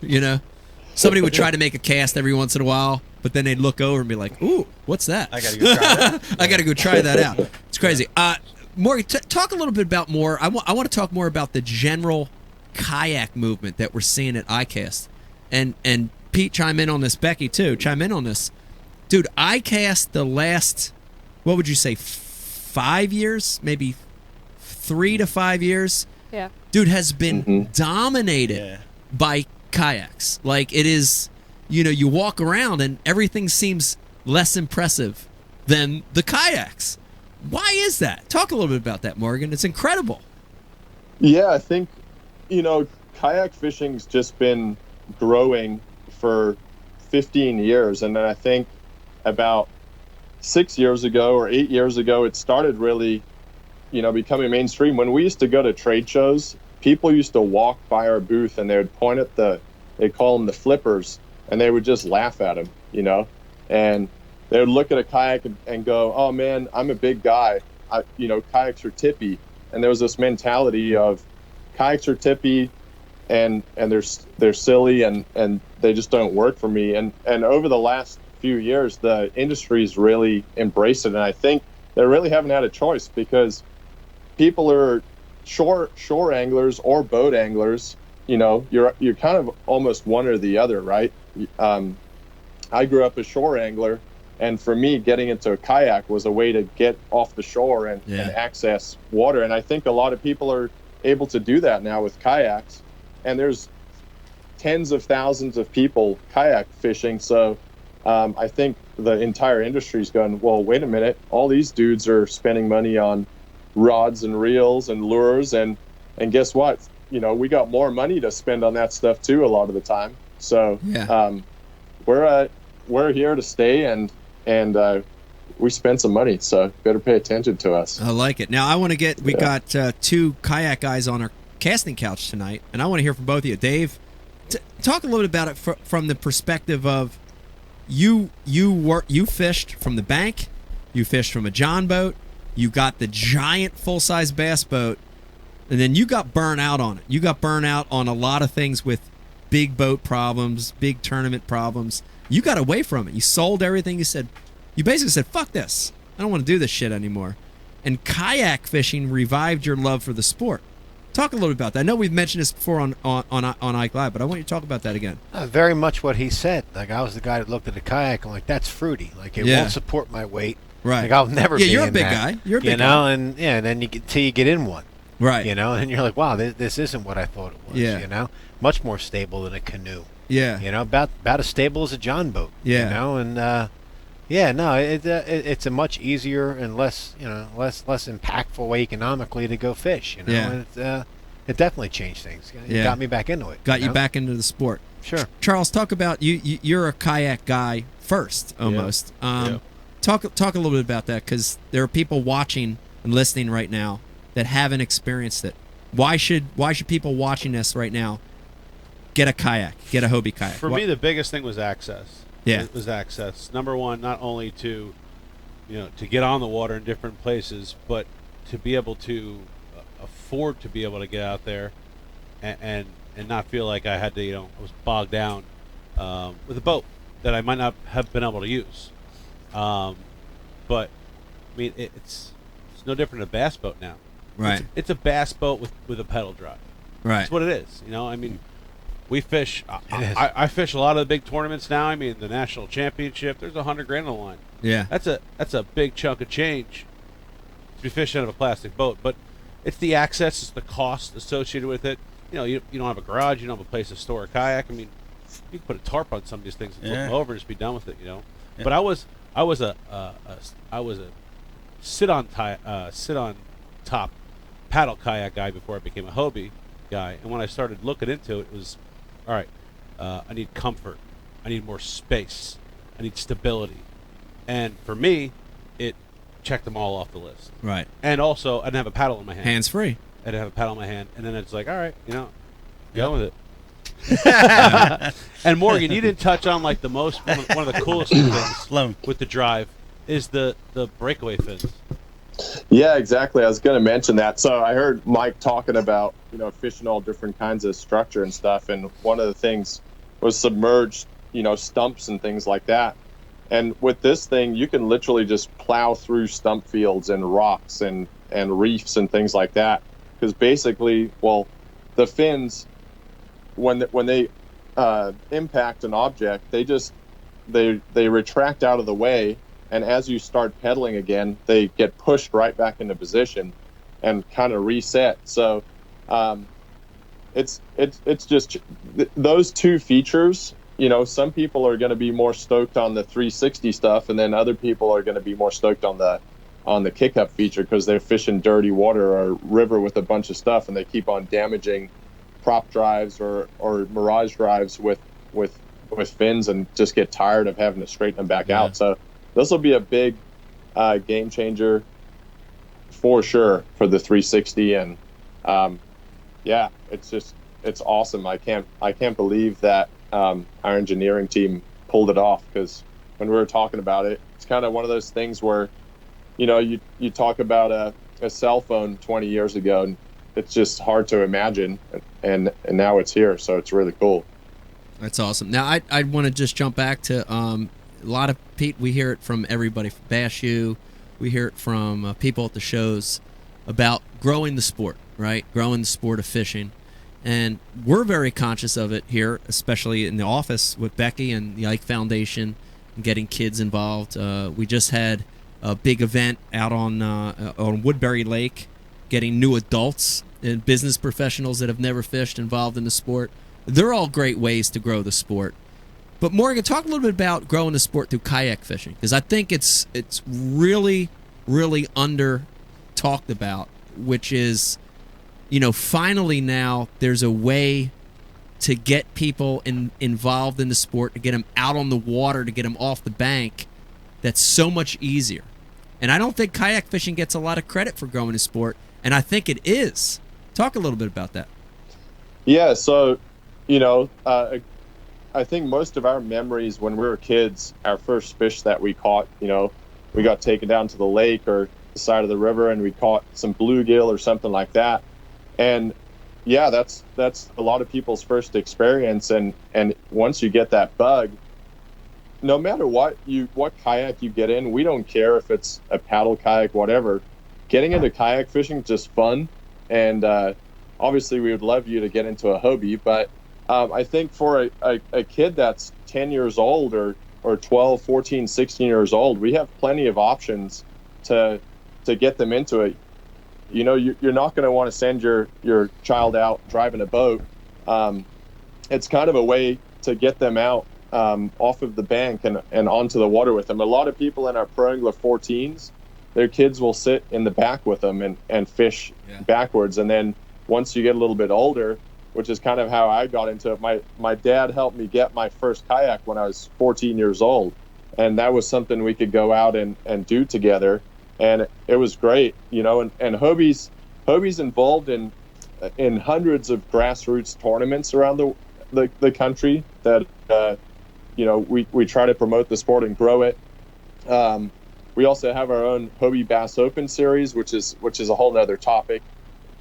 Somebody would try to make a cast every once in a while, but then they'd look over and be like, "Ooh, what's that? I gotta go try that. I gotta go try that out." It's crazy. Morgan, talk a little bit about more. I want to talk more about the general kayak movement that we're seeing at iCast, and Pete, chime in on this. Becky too, chime in on this, dude. iCast the last, what would you say, 5 years, maybe 3 to 5 years, dude, has been dominated by kayaks. Like, it is, you walk around and everything seems less impressive than the kayaks. Why is that? Talk a little bit about that, Morgan. It's incredible. Yeah, I think, kayak fishing's just been growing for 15 years. And then I think about 6 years ago or 8 years ago, it started really, becoming mainstream. When we used to go to trade shows, people used to walk by our booth and they would point at they call them the flippers, and they would just laugh at them, and they would look at a kayak and go, "Oh man, I'm a big guy. Kayaks are tippy." And there was this mentality of kayaks are tippy, and they're silly, and they just don't work for me. And over the last few years, the industry's really embraced it, and I think they really haven't had a choice, because people are shore anglers or boat anglers. You're kind of almost one or the other, right? I grew up a shore angler, and for me, getting into a kayak was a way to get off the shore and access water. And I think a lot of people are able to do that now with kayaks. And there's tens of thousands of people kayak fishing. So I think the entire industry's going, well, wait a minute. All these dudes are spending money on rods and reels and lures. And guess what? We got more money to spend on that stuff too a lot of the time. So we're here to stay, and we spend some money, so better pay attention to us. I like it. Now I want to we got 2 kayak guys on our casting couch tonight, and I want to hear from both of you. Dave, talk a little bit about it from the perspective of you fished from the bank, you fished from a John boat, you got the giant full-size bass boat, and then you got burnt out on it. You got burnt out on a lot of things with big boat problems, big tournament problems. You got away from it. You sold everything. You basically said, fuck this. I don't want to do this shit anymore. And kayak fishing revived your love for the sport. Talk a little bit about that. I know we've mentioned this before on Ike Live, but I want you to talk about that again. Very much what he said. Like, I was the guy that looked at the kayak and like, that's fruity. Like, it won't support my weight. Right. Like, I'll never be you're in a big that. guy. You're a big guy. And then till you get in one. Right. And you're like, wow, this isn't what I thought it was. Yeah. Much more stable than a canoe. Yeah. About as stable as a John boat. Yeah. It's a much easier and less impactful way economically to go fish. And it definitely changed things. It got me back into it. Got you back into the sport. Sure. Charles, talk about you're a kayak guy first, almost. Talk a little bit about that, because there are people watching and listening right now that haven't experienced it. Why should people watching this right now get a kayak, get a Hobie kayak? For me, the biggest thing was access. Yeah. It was access. Number one, not only to to get on the water in different places, but to be able to afford to be able to get out there and not feel like I had to, I was bogged down with a boat that I might not have been able to use. But I mean, it's no different than a bass boat now. Right. It's a bass boat with a pedal drive. Right. That's what it is. I mean, we fish. I fish a lot of the big tournaments now. I mean, the national championship. There's $100,000 on the line. Yeah. That's a big chunk of change to be fishing out of a plastic boat. But it's the access, it's the cost associated with it. You don't have a garage. You don't have a place to store a kayak. I mean, you can put a tarp on some of these things and flip them over and just be done with it. Yeah. But I was a sit on top paddle kayak guy before I became a Hobie guy. And when I started looking into it, it was, all right, I need comfort. I need more space. I need stability. And for me, it checked them all off the list. Right. And also, I didn't have a paddle in my hand. Hands free. I didn't have a paddle in my hand. And then it's like, all right, go with it. And Morgan, you didn't touch on like one of the coolest things with the drive is the breakaway fins. Yeah, exactly. I was going to mention that. So I heard Mike talking about, fishing all different kinds of structure and stuff. And one of the things was submerged, stumps and things like that. And with this thing, you can literally just plow through stump fields and rocks and reefs and things like that. Because basically, the fins, when they impact an object, they retract out of the way. And as you start pedaling again, they get pushed right back into position and kind of reset. So it's just those two features. Some people are going to be more stoked on the 360 stuff, and then other people are going to be more stoked on the kick-up feature because they're fishing dirty water or river with a bunch of stuff, and they keep on damaging prop drives or mirage drives with fins and just get tired of having to straighten them back out. So this will be a big game changer for sure for the 360, and it's awesome. I can't believe that our engineering team pulled it off, because when we were talking about it, it's kind of one of those things where you talk about a cell phone 20 years ago, and it's just hard to imagine, and now it's here, so it's really cool. That's awesome. Now I want to just jump back to a lot of Pete. We hear it from everybody from Bash U. We hear it from people at the shows about growing the sport, right? Growing the sport of fishing. And we're very conscious of it here, especially in the office with Becky and the Ike Foundation and getting kids involved. We just had a big event out on Woodbury Lake, getting new adults and business professionals that have never fished involved in the sport. They're all great ways to grow the sport. But Morgan, talk a little bit about growing the sport through kayak fishing, because I think it's really, really under talked about, which is, finally now there's a way to get people involved in the sport, to get them out on the water, to get them off the bank. That's so much easier. And I don't think kayak fishing gets a lot of credit for growing the sport, and I think it is. Talk a little bit about that. Yeah, so, I think most of our memories when we were kids, our first fish that we caught, we got taken down to the lake or the side of the river and we caught some bluegill or something like that. And yeah, that's a lot of people's first experience. And once you get that bug, no matter what kayak you get in, we don't care if it's a paddle kayak, whatever. Getting into kayak fishing is just fun. And obviously we would love you to get into a Hobie, but I think for a kid that's 10 years old or 12, 14, 16 years old, we have plenty of options to get them into it. You're not going to want to send your child out driving a boat. It's kind of a way to get them out off of the bank and onto the water with them. A lot of people in our Pro Angler 14s, their kids will sit in the back with them and fish backwards. And then once you get a little bit older, which is kind of how I got into it. My dad helped me get my first kayak when I was 14 years old. And that was something we could go out and do together. And it was great, and Hobie's involved in hundreds of grassroots tournaments around the country that, we try to promote the sport and grow it. we also have our own Hobie Bass Open series, which is a whole nother topic,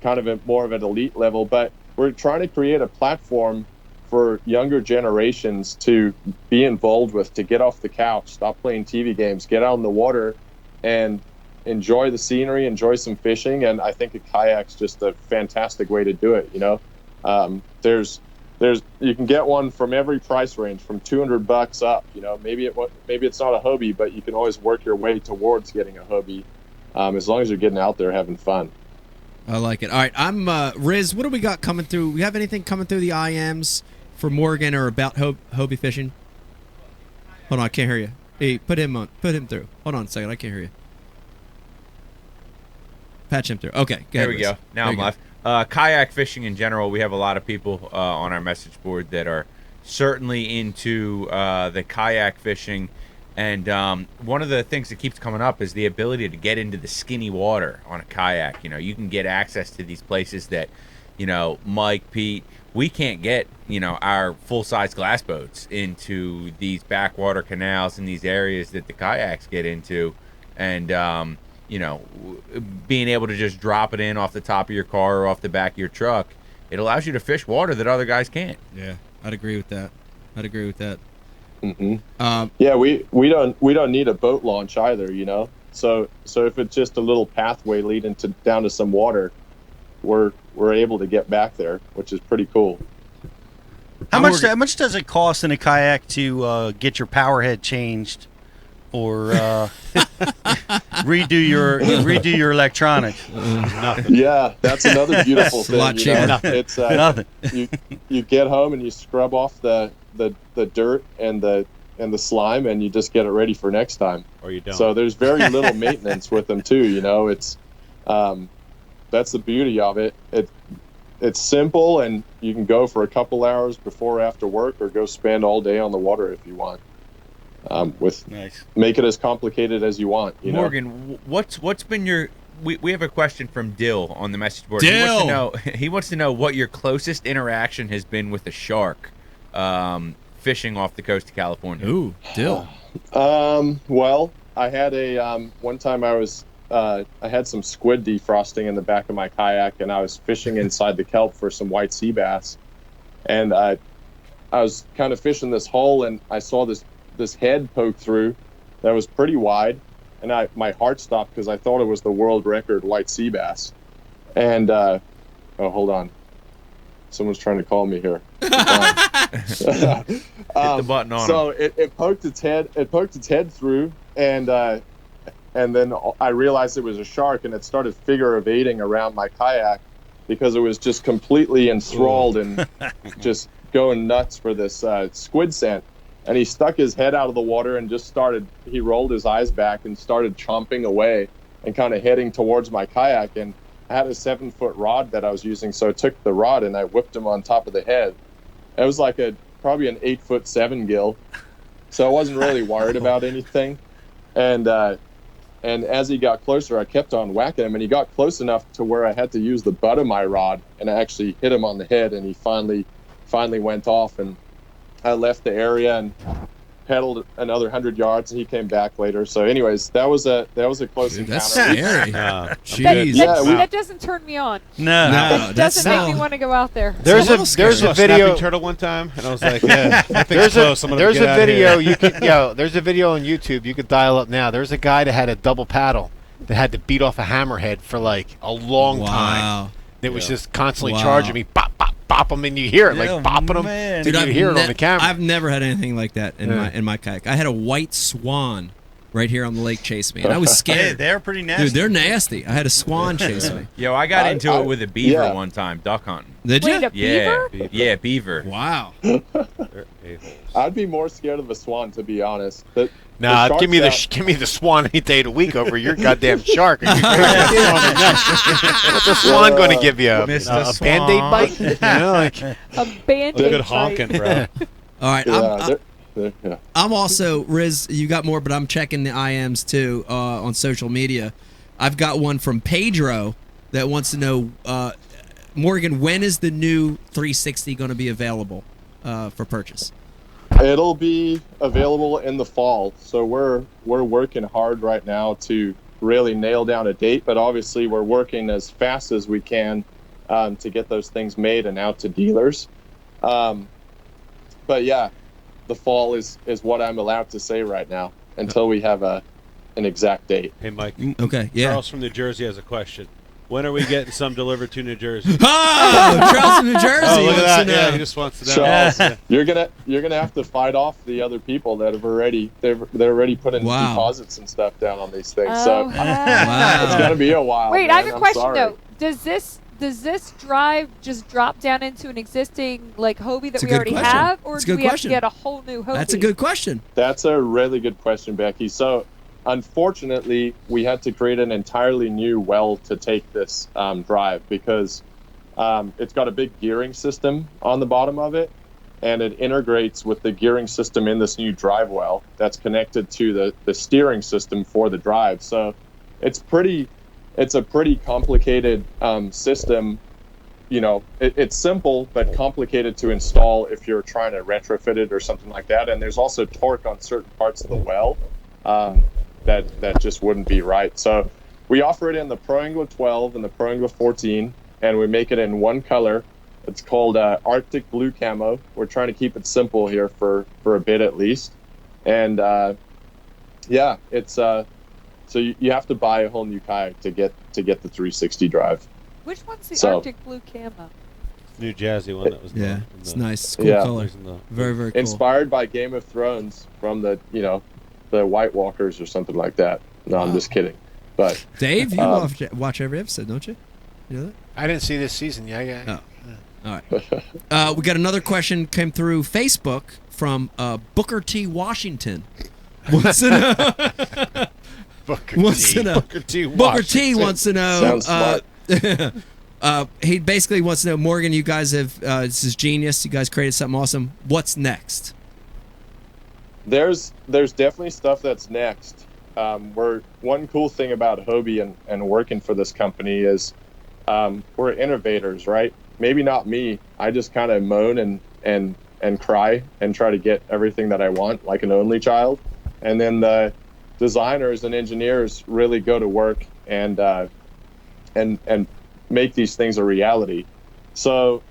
kind of more of an elite level. But we're trying to create a platform for younger generations to be involved with, to get off the couch, stop playing TV games, get out in the water, and enjoy the scenery, enjoy some fishing. And I think a kayak's just a fantastic way to do it. You know, there's you can get one from every price range, from $200 up. You know, maybe it's not a Hobie, but you can always work your way towards getting a Hobie, as long as you're getting out there having fun. I like it. All right, I'm Riz. What do we got coming through? We have anything coming through the IMs for Morgan or about Hobie fishing? Hold on, I can't hear you. Hey, put him through. Hold on a second, I can't hear you. Patch him through. Okay, there we go. Now I'm live. Kayak fishing in general, we have a lot of people on our message board that are certainly into the kayak fishing. And one of the things that keeps coming up is the ability to get into the skinny water on a kayak. You know, you can get access to these places that, you know, Mike, Pete, we can't get, you know, our full-size glass boats into these backwater canals and these areas that the kayaks get into. And, you know, being able to just drop it in off the top of your car or off the back of your truck, it allows you to fish water that other guys can't. Yeah, I'd agree with that. Mm-hmm. Yeah, we don't need a boat launch either, you know. So if it's just a little pathway leading down to some water, we're able to get back there, which is pretty cool. How much does it cost in a kayak to get your power head changed, or redo your electronics? Nothing. Yeah, that's another beautiful thing. A lot cheaper. It's nothing. You get home and you scrub off the dirt and the slime, and you just get it ready for next time. Or you don't. So there's very little maintenance with them too. You know, it's that's the beauty of it. It's simple, and you can go for a couple hours before or after work, or go spend all day on the water if you want. Nice. Make it as complicated as you want. You Morgan, know? what's been your? We have a question from Dill on the message board. Dill! He wants to know what your closest interaction has been with a shark, fishing off the coast of California. Ooh, Dill. Well, I had one time I had some squid defrosting in the back of my kayak, and I was fishing inside the kelp for some white sea bass, and I was kind of fishing this hole, and I saw this head poke through that was pretty wide, and my heart stopped because I thought it was the world record white sea bass. And oh, hold on, someone's trying to call me here. Hit the button on so him. it poked its head through, and then I realized it was a shark, and it started figure evading around my kayak because it was just completely enthralled and just going nuts for this squid scent. And he stuck his head out of the water and he rolled his eyes back and started chomping away and kind of heading towards my kayak. And I had a 7-foot rod that I was using, so I took the rod and I whipped him on top of the head. It was like probably an 8'7" gill, so I wasn't really worried about anything. And as he got closer, I kept on whacking him, and he got close enough to where I had to use the butt of my rod, and I actually hit him on the head, and he finally went off. And I left the area and pedaled another 100 yards, and he came back later. So anyways, that was a close encounter. That's scary. Jeez. That doesn't turn me on. No, It doesn't make me want to go out there. There's a video turtle one time, and I was like, yeah, there's a video you can there's a video on YouTube you could dial up now. There's a guy that had a double paddle that had to beat off a hammerhead for like a long time. It was just constantly charging me, bop, bop, bop them, and you hear it like bopping them. Dude, you hear it on the camera. I've never had anything like that in my kayak. I had a white swan right here on the lake chase me, and I was scared. Hey, they're pretty nasty. Dude, they're nasty. I had a swan chase me. Yo, I got into it with a beaver one time, duck hunting. Did you? Wait, a beaver? Yeah, beaver. Wow. I'd be more scared of a swan, to be honest. Nah, give me the swan any day of the week over your goddamn shark. What's the swan going to give you? A Band-Aid bite? A Band-Aid good honking, bro. All right, I'm also, Riz, you got more, but I'm checking the IMs too on social media. I've got one from Pedro that wants to know, Morgan, when is the new 360 going to be available for purchase? It'll be available in the fall. So we're working hard right now to really nail down a date, but obviously we're working as fast as we can to get those things made and out to dealers. But yeah, the fall is what I'm allowed to say right now until we have an exact date. Hey, Mike. Okay, yeah. Charles from New Jersey has a question. When are we getting some delivered to New Jersey? Oh, Charles from New Jersey. Oh, look at wants to that. Yeah, know. he just wants to know. Charles, you're gonna have to fight off the other people that have they're already putting Wow. deposits and stuff down on these things. Oh, So Wow. it's gonna be a while. Wait, man. I have a I'm question sorry. though. Does this drive just drop down into an existing like Hobie that It's a we good already question. have, or It's a do good we have question. to get a whole new Hobie? That's a good question. That's a really good question, Becky. So, unfortunately, we had to create an entirely new well to take this drive because it's got a big gearing system on the bottom of it, and it integrates with the gearing system in this new drive well that's connected to the steering system for the drive. So, it's a pretty complicated system. You know, it's simple but complicated to install if you're trying to retrofit it or something like that. And there's also torque on certain parts of the well that just wouldn't be right. So we offer it in the Pro Angler 12 and the Pro Angler 14, and we make it in one color. It's called Arctic Blue Camo. We're trying to keep it simple here for a bit at least. And yeah, it's so you have to buy a whole new kayak to get the 360 drive. Which one's the So- Arctic Blue camo? New Jazzy one that was in Yeah, the, it's nice. It's cool Yeah. color. Very, very cool. Inspired by Game of Thrones from the White Walkers or something like that. No, I'm just kidding. But Dave, you watch every episode, don't you? You know that? I didn't see this season. Yeah. Oh. All right. We got another question came through Facebook from Booker T. Washington. Wants to know. Booker T. Booker T. wants to know. Sounds smart. He basically wants to know, Morgan, you guys have this is genius. You guys created something awesome. What's next? There's definitely stuff that's next. One cool thing about Hobie and working for this company is we're innovators, right? Maybe not me. I just kind of moan and cry and try to get everything that I want, like an only child. And then the designers and engineers really go to work and make these things a reality. So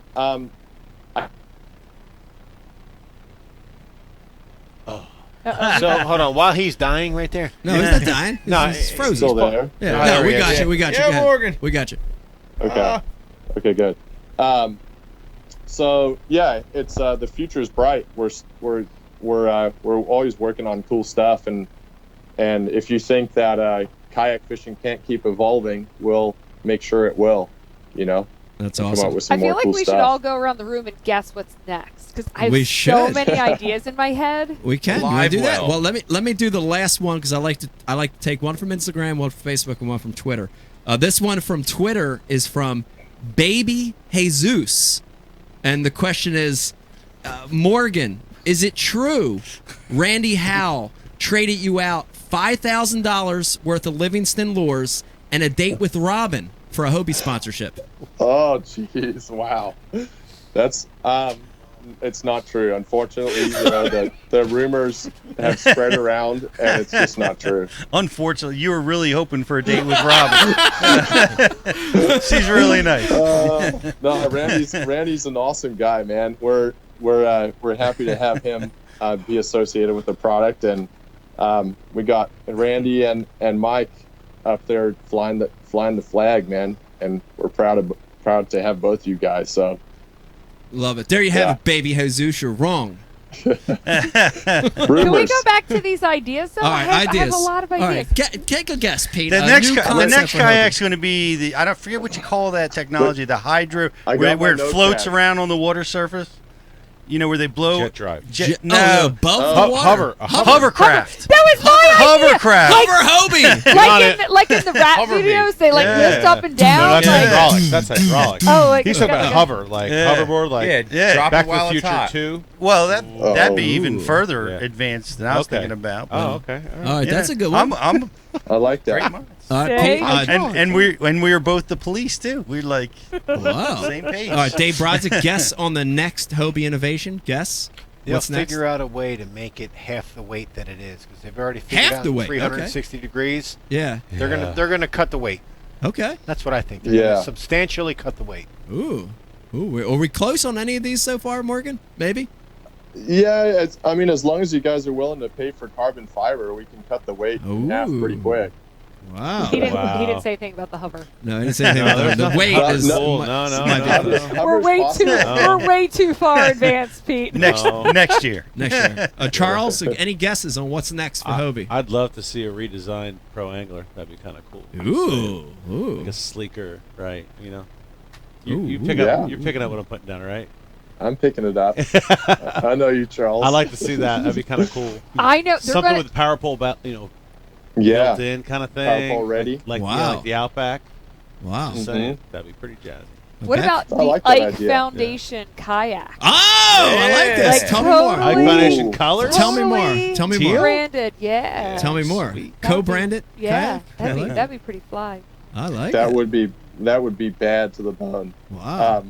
So hold on, while he's dying right there. No, he's not dying. No, he's frozen. still there. Yeah, No, no, there we he got is. you. We got you. Yeah, Go ahead. Morgan. We got you. Okay. Okay, good. So yeah, it's the future is bright. We're always working on cool stuff, and if you think that kayak fishing can't keep evolving, we'll make sure it will. You know, That's come awesome. up with some I feel more like cool we stuff. should all go around the room and guess what's next because I have We so should. many ideas in my head. We can. You wanna Live do that? well. Well, let me do the last one because I like to take one from Instagram, one from Facebook, and one from Twitter. This one from Twitter is from Baby Jesus, and the question is, Morgan, is it true Randy Howell traded you out $5,000 worth of Livingston lures and a date with Robin for a Hobie sponsorship? Oh, jeez, wow, that's it's not true. Unfortunately, the rumors have spread around, and it's just not true. Unfortunately, you were really hoping for a date with Robin. She's really nice. No, Randy's an awesome guy, man. We're happy to have him be associated with the product, and we got Randy and Mike up there flying the flag, man, and we're proud to have both you guys. So Love it. There you have Yeah. it, Baby Jesus. You're wrong. Can we rumors. go back to these ideas though? All right, I have ideas. a lot of All ideas. right, take a guess, Pete. The A next new the concept next for kayak's Hobie. going to be I don't forget what you call that technology, the hydro, I got where my it floats notepad. around on the water surface. You know where they blow Jet drive. no, above the water. hovercraft. That was my idea. Hovercraft. Hover Hobie. Like in the rap Hover me. videos, they like lift up and down. No, that's like, hydraulic. That's hydraulic. Oh, like He's talking about okay. hover, like Yeah. hoverboard, like Yeah, drop Back it to while the it's Future hot. 2. Well, that'd be even Ooh. further Yeah. advanced than I was Okay. thinking about. Oh, okay. All right. All right, that's a good one. I'm I like that. great minds. All right, Say Pete, And we were both the police too. We're like wow. same page. All right, Dave Brodzik, guess on the next Hobie innovation. Guess. They'll What's next? figure out a way to make it half the weight that it is because they've already figured Half out the weight, 360 degrees. Yeah. They're gonna cut the weight. Okay. That's what I think. They're gonna substantially cut the weight. Ooh. Are we close on any of these so far, Morgan? Maybe? Yeah, I mean, as long as you guys are willing to pay for carbon fiber, we can cut the weight in half pretty quick. Wow. He didn't say anything about the hover. No, he didn't say anything about the weight. Is No. We're way too far advanced, Pete. Next year. Next year. Charles, any guesses on what's next for Hobie? I'd love to see a redesigned Pro Angler. That'd be kind of cool. Ooh. Like a sleeker, right? You know. Ooh, You're picking up what I'm putting down, right? I'm picking it up. I know you, Charles. I like to see that. That'd be kind of cool. I know. Something with power pole, built in kind of thing. Power pole ready. Like the Outback. Wow. Saying, that'd be pretty jazzy. What about the like that Ike idea. Foundation kayak? Oh, I like this. Like Tell me more. totally- Ike Foundation colors? Tell me more. Tell me more. Branded, yeah. Tell me more. Sweet. Co-branded? Yeah, kayak? that'd be pretty fly. I like that it. would be bad to the bone. Wow.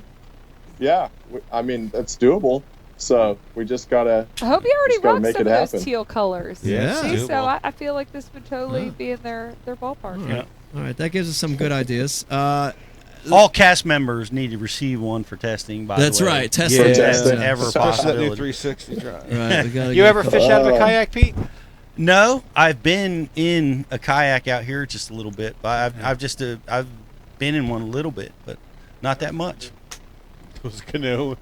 Yeah, I mean, that's doable. So we just gotta. I hope you already Just gotta rocked make some it of those happen. teal colors. Yeah. See, Doable. so I feel like this would totally be in their ballpark. All right. All right, that gives us some good ideas. All cast members need to receive one for testing. By That's the way, right. Testing. If Yeah. that's Testing. ever a Especially that new possibility. 360 drive. Right. We gotta You get- ever fish out of a kayak, Pete? No, I've been in a kayak out here just a little bit. But I've been in one a little bit, but not that much. It was a canoe.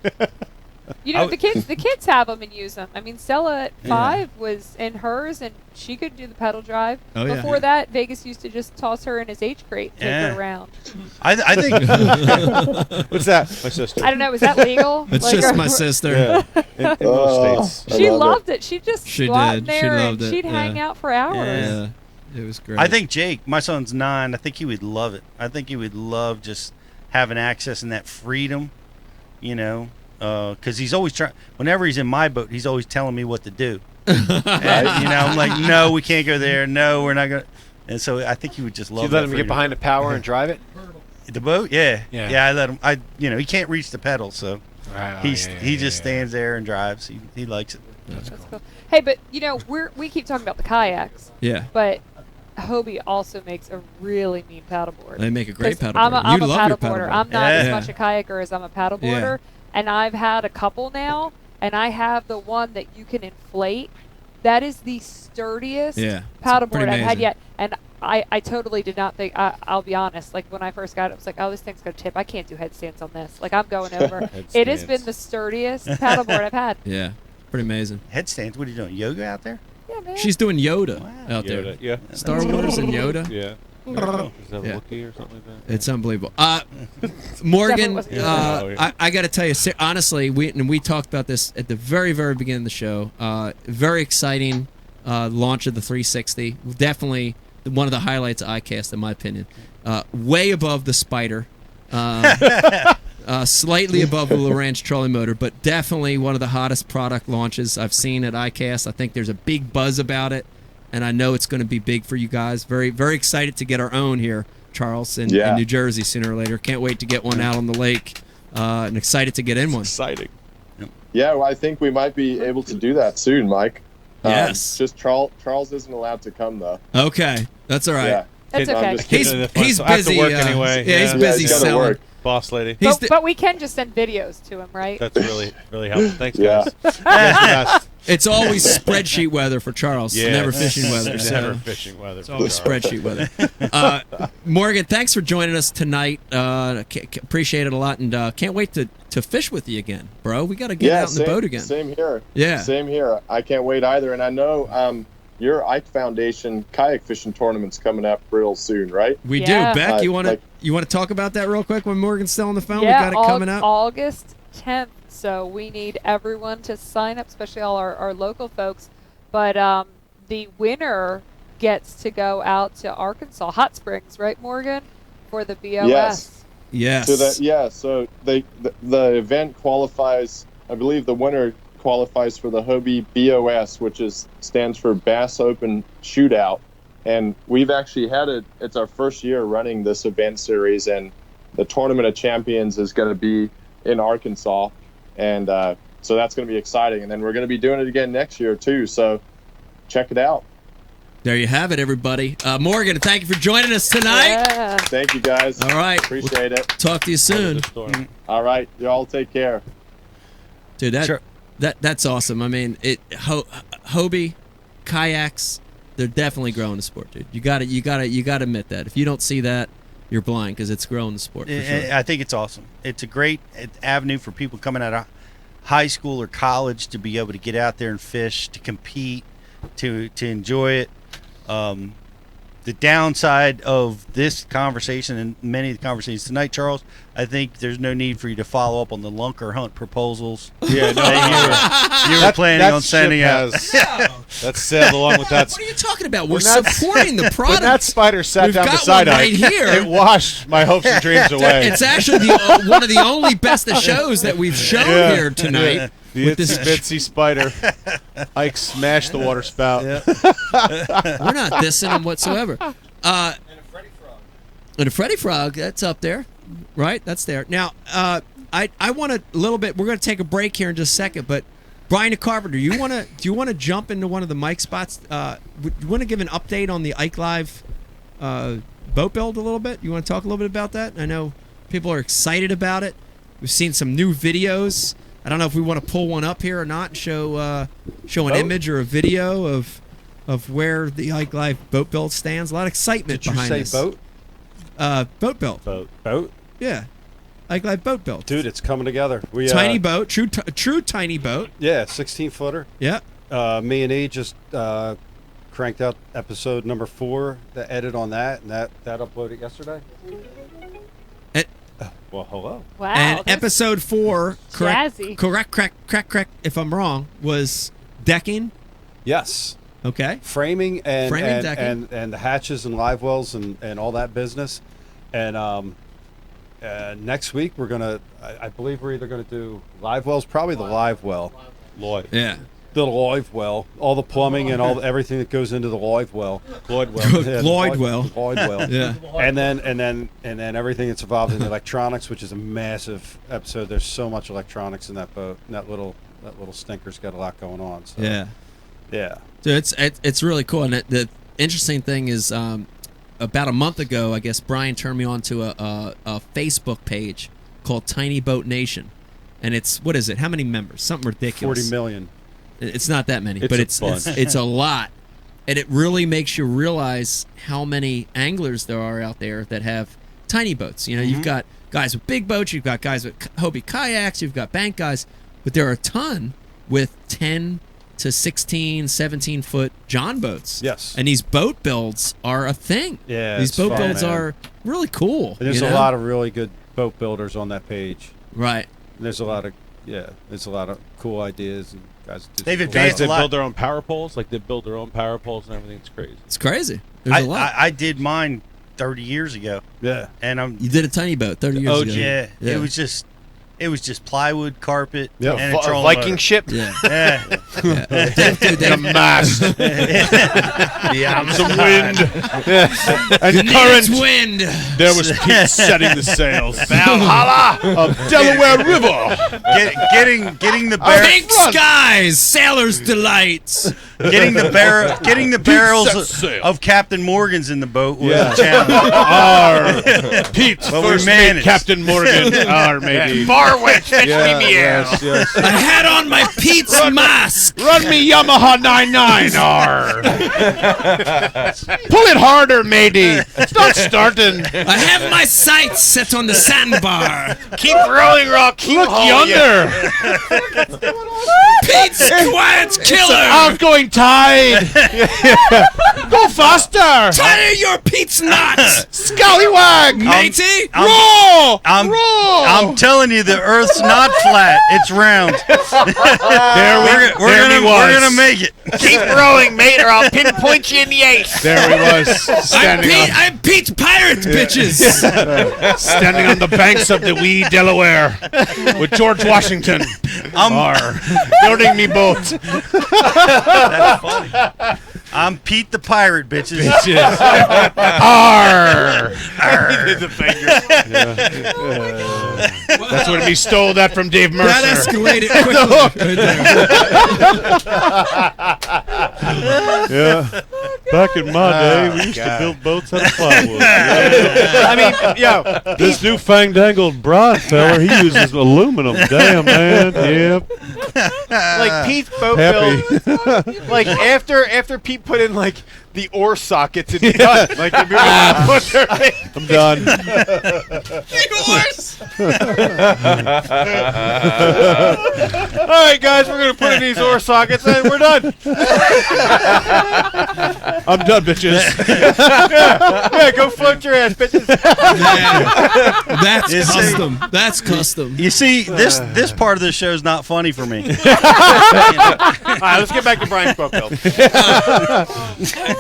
You know, the kids have them and use them. I mean, Stella at 5 was in hers, and she could do the pedal drive. Oh, yeah. Before that, Vegas used to just toss her in his H crate and take her around. I think What's that? My sister. I don't know. Was that legal? It's Like, just or- my sister. Yeah. In most states. I She love loved it. She'd just She squat did. in She there loved and it, she'd hang yeah. out for hours. Yeah. It was great. I think Jake, my son's 9. I think he would love it. I think he would love just having access and that freedom, you know, because he's always trying. Whenever he's in my boat, he's always telling me what to do. And, you know, I'm like, no, we can't go there. No, we're not going. And so I think he would just love. You let that him get freedom. behind the power and drive it? The boat, yeah. Yeah. I let him. He can't reach the pedal, so he just stands there and drives. He likes it. That's cool. Hey, but you know, we keep talking about the kayaks, Yeah. but Hobie also makes a really mean paddleboard. They make a great 'Cause paddleboard. I'm You a love your paddleboarder. paddleboard. I'm not as Yeah. much a kayaker as I'm a paddleboarder, and I've had a couple now, and I have the one that you can inflate. That is the sturdiest Yeah, it's paddleboard pretty I've had amazing. yet, and I totally did not think. I'll be honest. Like when I first got it, I was like, "Oh, this thing's gonna tip. I can't do headstands on this. Like I'm going over." It has been the sturdiest paddleboard I've had. Yeah. Pretty amazing. Headstands. What are you doing? Yoga out there? Yeah, man. She's doing Yoda Wow. out there. Yoda, yeah. Star Wars and Yoda. Yeah. Is that Yeah. Wookiee or something like that? It's unbelievable. Morgan, Definitely wasn't I got to tell you, honestly, we talked about this at the very, very beginning of the show. Very exciting launch of the 360. Definitely one of the highlights of iCast, in my opinion. Way above the Spider. Slightly above the Lowrance trolling motor, but definitely one of the hottest product launches I've seen at iCast. I think there's a big buzz about it, and I know it's going to be big for you guys. Very, very excited to get our own here, Charles, in New Jersey sooner or later. Can't wait to get one out on the lake, and excited to get in one. Exciting. Yeah, well, I think we might be able to do that soon, Mike. Yes. Just Charles isn't allowed to come though. Okay, that's all right. Yeah. That's I'm okay. just He's kidding. he's I have to busy. work anyway. Yeah, he's Yeah. busy he's gotta selling. work. Boss lady. He's But we can just send videos to him, right? That's really helpful. Thanks, Yeah. guys. You guys are the best. It's always spreadsheet weather for Charles. Yeah, never it's fishing weather. so Never fishing weather. It's always spreadsheet weather. Morgan, thanks for joining us tonight. Appreciate it a lot, and can't wait to fish with you again, bro. We got to get out in the boat again. Same here. Yeah. Same here. I can't wait either. And I know your Ike Foundation kayak fishing tournament's coming up real soon, right? We Yeah. do. Beck, you want to like- talk about that real quick when Morgan's still on the phone? Yeah, we got it coming up. August 10th. So we need everyone to sign up, especially all our local folks. But the winner gets to go out to Arkansas, Hot Springs, right, Morgan, for the BOS. Yes. So the event qualifies. I believe the winner qualifies for the Hobie BOS, which stands for Bass Open Shootout. And we've actually had it. It's our first year running this event series, and the Tournament of Champions is going to be in Arkansas. And So that's going to be exciting. And then we're going to be doing it again next year too. So check it out. There you have it, everybody. Morgan, thank you for joining us tonight. Yeah. Thank you, guys. All right. Appreciate it. Talk to you soon. All right. Y'all take care. Dude, that's awesome. I mean, Hobie Kayaks, they're definitely growing the sport, dude. You got to admit that. If you don't see that, you're blind, because it's growing the sport for sure. I think it's awesome. It's a great avenue for people coming out of high school or college to be able to get out there and fish, to compete, to enjoy it. The downside of this conversation and many of the conversations tonight, Charles, I think there's no need for you to follow up on the lunker hunt proposals. Yeah, no, you were planning on sending out. That's sailed along with that. What are you talking about? We're supporting the product. When that spider sat We've down got beside one Ike, right here. it washed my hopes and dreams away. It's actually one of the only best of shows that we've shown here tonight. Yeah. The With this bitsy spider. Ike smashed the water spout. We're not dissing him whatsoever. And a Freddy Frog, that's up there, right? That's there. Now, I want a little bit. We're going to take a break here in just a second, but Brian the Carpenter, do you want to jump into one of the mic spots? Do you want to give an update on the Ike Live boat build a little bit? You want to talk a little bit about that? I know people are excited about it. We've seen some new videos. I don't know if we want to pull one up here or not and show an image or a video of where the Ike Live boat build stands. A lot of excitement behind this. Did you say boat? Boat build. Boat? Yeah. Ike Live boat build. Dude, it's coming together. Tiny boat, true tiny boat. Yeah, 16-footer. Yeah. Me and E just cranked out episode number 4, the edit on that, and that uploaded yesterday. Well, hello. Wow. And that's episode 4, jazzy. correct, if I'm wrong, was decking. Yes. Okay. Framing and decking. and the hatches and live wells and all that business. And next week we're gonna, I believe we're either gonna do live wells, probably the live well, Lloyd. Yeah. The live well, all the plumbing and everything that goes into the live well. Lloyd well. Yeah, Lloyd well. Lloyd well. Yeah. And then everything that's involved in electronics, which is a massive episode. There's so much electronics in that boat. And that little stinker's got a lot going on. So, Yeah. Yeah. Dude, it's really cool. And the interesting thing is, about a month ago, I guess Brian turned me on to a Facebook page called Tiny Boat Nation, and it's, what is it? How many members? Something ridiculous. 40 million. It's not that many, It's but a it's bunch. a lot, and it really makes you realize how many anglers there are out there that have tiny boats. You know, you've got guys with big boats, you've got guys with Hobie Kayaks, you've got bank guys, but there are a ton with 10 to 16, 17-foot John boats. Yes. And these boat builds are a thing. Yeah, These it's boat fun, builds man. are really cool. And there's you a know? lot of really good boat builders on that page. Right. And there's a lot of cool ideas and guys. do They've some cool advanced stuff. They a lot. build their own power poles. Like they build their own power poles and everything. It's crazy. It's crazy. There's a lot. I did mine 30 years ago, Yeah. and I'm You did a tiny boat 30 years ago. yeah. It was just plywood, carpet, Yeah. and a A trolling Viking motor. ship. Yeah. Yeah. The mast. Some wind. And Current current. wind. There was Pete setting the sails. Valhalla of Delaware River. Getting the barrel, Pink skies, sailor's delights. getting the barrels sail. of Captain Morgan's in the boat was Yeah. a challenge. Our Pete's But we first mate, managed. Captain Morgan. Our matey. Barwich, fetch Yeah, me yes, yes. I had on my Pete's mask. Run me Yamaha 99, R. Pull it harder, matey. It's not starting. I have my sights set on the sandbar. Keep rowing, Rock. Keep Look yonder. Pete's quiet killer. Outgoing tide. Go faster. Tie your Pete's knot, Scallywag. matey. Row. I'm telling you, the Earth's not flat; it's round. We're gonna make it. Keep rowing, mate, or I'll pinpoint you in the ace. There he was, standing I'm Pete's pirate, bitches. standing on the banks of the wee Delaware with George Washington. Building me boat. I'm Pete the pirate, bitches. Arr. The fingers. That's when he stole that from Dave Mercer. That escalated quickly. Yeah. Back in my day, we used to build boats out of plywood. I mean, yo, This new fandangled broad feller, he uses aluminum. Damn, man. Yep. like Pete's boat Happy. build. Like after Pete put in like the oar sockets, it's done. Like if you're I'm done. all right, guys, we're gonna put in these oar sockets and we're done. I'm done, bitches. Yeah, go float your ass, bitches. That's custom. That's custom. You see, this part of the show is not funny for me. All right, let's get back to Brian's boat build.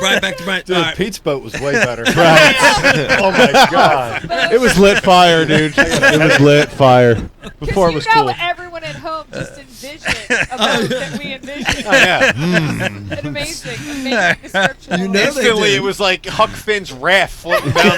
Right back to Brian. Dude, All right. Pete's boat was way better. Oh my god. It was lit fire, dude. It was lit fire. Before it was Because cool. everyone at home just envisioned a boat that we envisioned. Oh, yeah. An amazing description. You know they Instantly, did. it was like Huck Finn's raft floating down.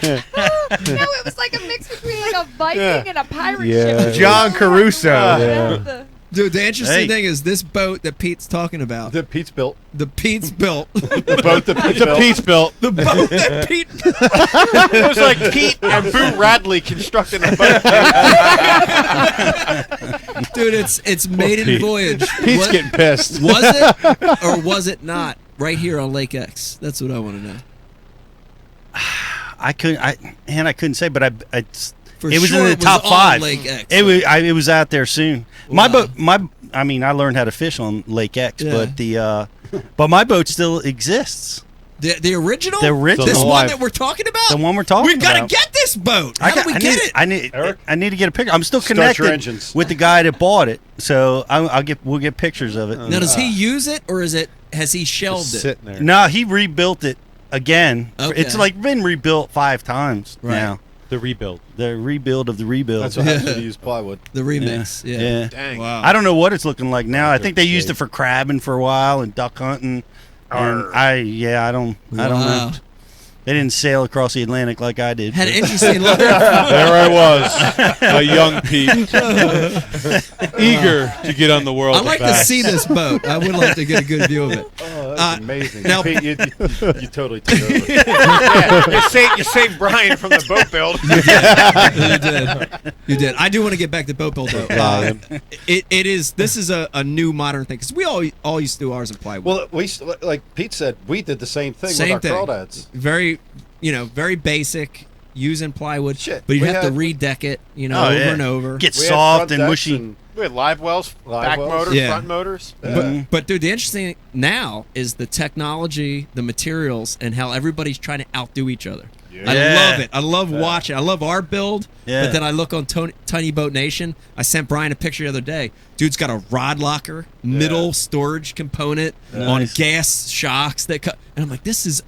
No, it was like a mix between like a Viking and a pirate Yeah. ship. John Caruso. Yeah. Dude, the interesting Hey. thing is this boat that Pete's talking about. The Pete's built. The Pete's built. The boat that Pete The built. Pete's built. The boat that Pete built. It was like Pete and Boo Radley constructing a boat. Dude, it's maiden Pete. voyage. Pete's What- getting pissed. Was it or was it not? Right here on Lake X. That's what I want to know. I couldn't say, but For it was sure in the it was top on 5. Lake X. It was out there soon. My Wow. boat, I mean, I learned how to fish on Lake X, Yeah. but my boat still exists. The original? The original. This The one life. that we're talking about? The one we're talking We've got to about. get this boat. How do we get it? I need to get a picture. I'm still Start your connected engines. with the guy that bought it, so we'll get pictures of it. Now, does he use it or has he shelved Just it? sitting there. No, he rebuilt it again. Okay. It's like been rebuilt 5 times Right. now. The rebuild. The rebuild of the rebuild. That's what happens when you use plywood. The remix. Yeah. Yeah. Dang. Wow. I don't know what it's looking like now. I think they used it for crabbing for a while and duck hunting. And I don't Wow. know. They didn't sail across the Atlantic like I did. Had an interesting look. There I was, a young Pete, eager to get on the world. I'd like to bass. see this boat. I would like to get a good view of it. Oh, that's amazing. now- Pete, you totally took over. Yeah, you saved Brian from the boat build. You did. I do want to get back to boat build though. This is a new modern thing because we all used to do ours in plywood. Well, like Pete said, we did the same thing Same with our thing. crawdads. Very basic, using plywood. Shit, but you we have to had- redeck it, Oh, over yeah. and over. Get We had soft front and decks mushy. and- We had live wells, back wells. motors, Yeah. front motors. But dude, the interesting thing now is the technology, the materials, and how everybody's trying to outdo each other. I Yeah. love it. I love watching. I love our build. Yeah. But then I look on Tiny Boat Nation. I sent Brian a picture the other day. Dude's got a rod locker, middle storage component on Nice. gas shocks that cut. And I'm like, this is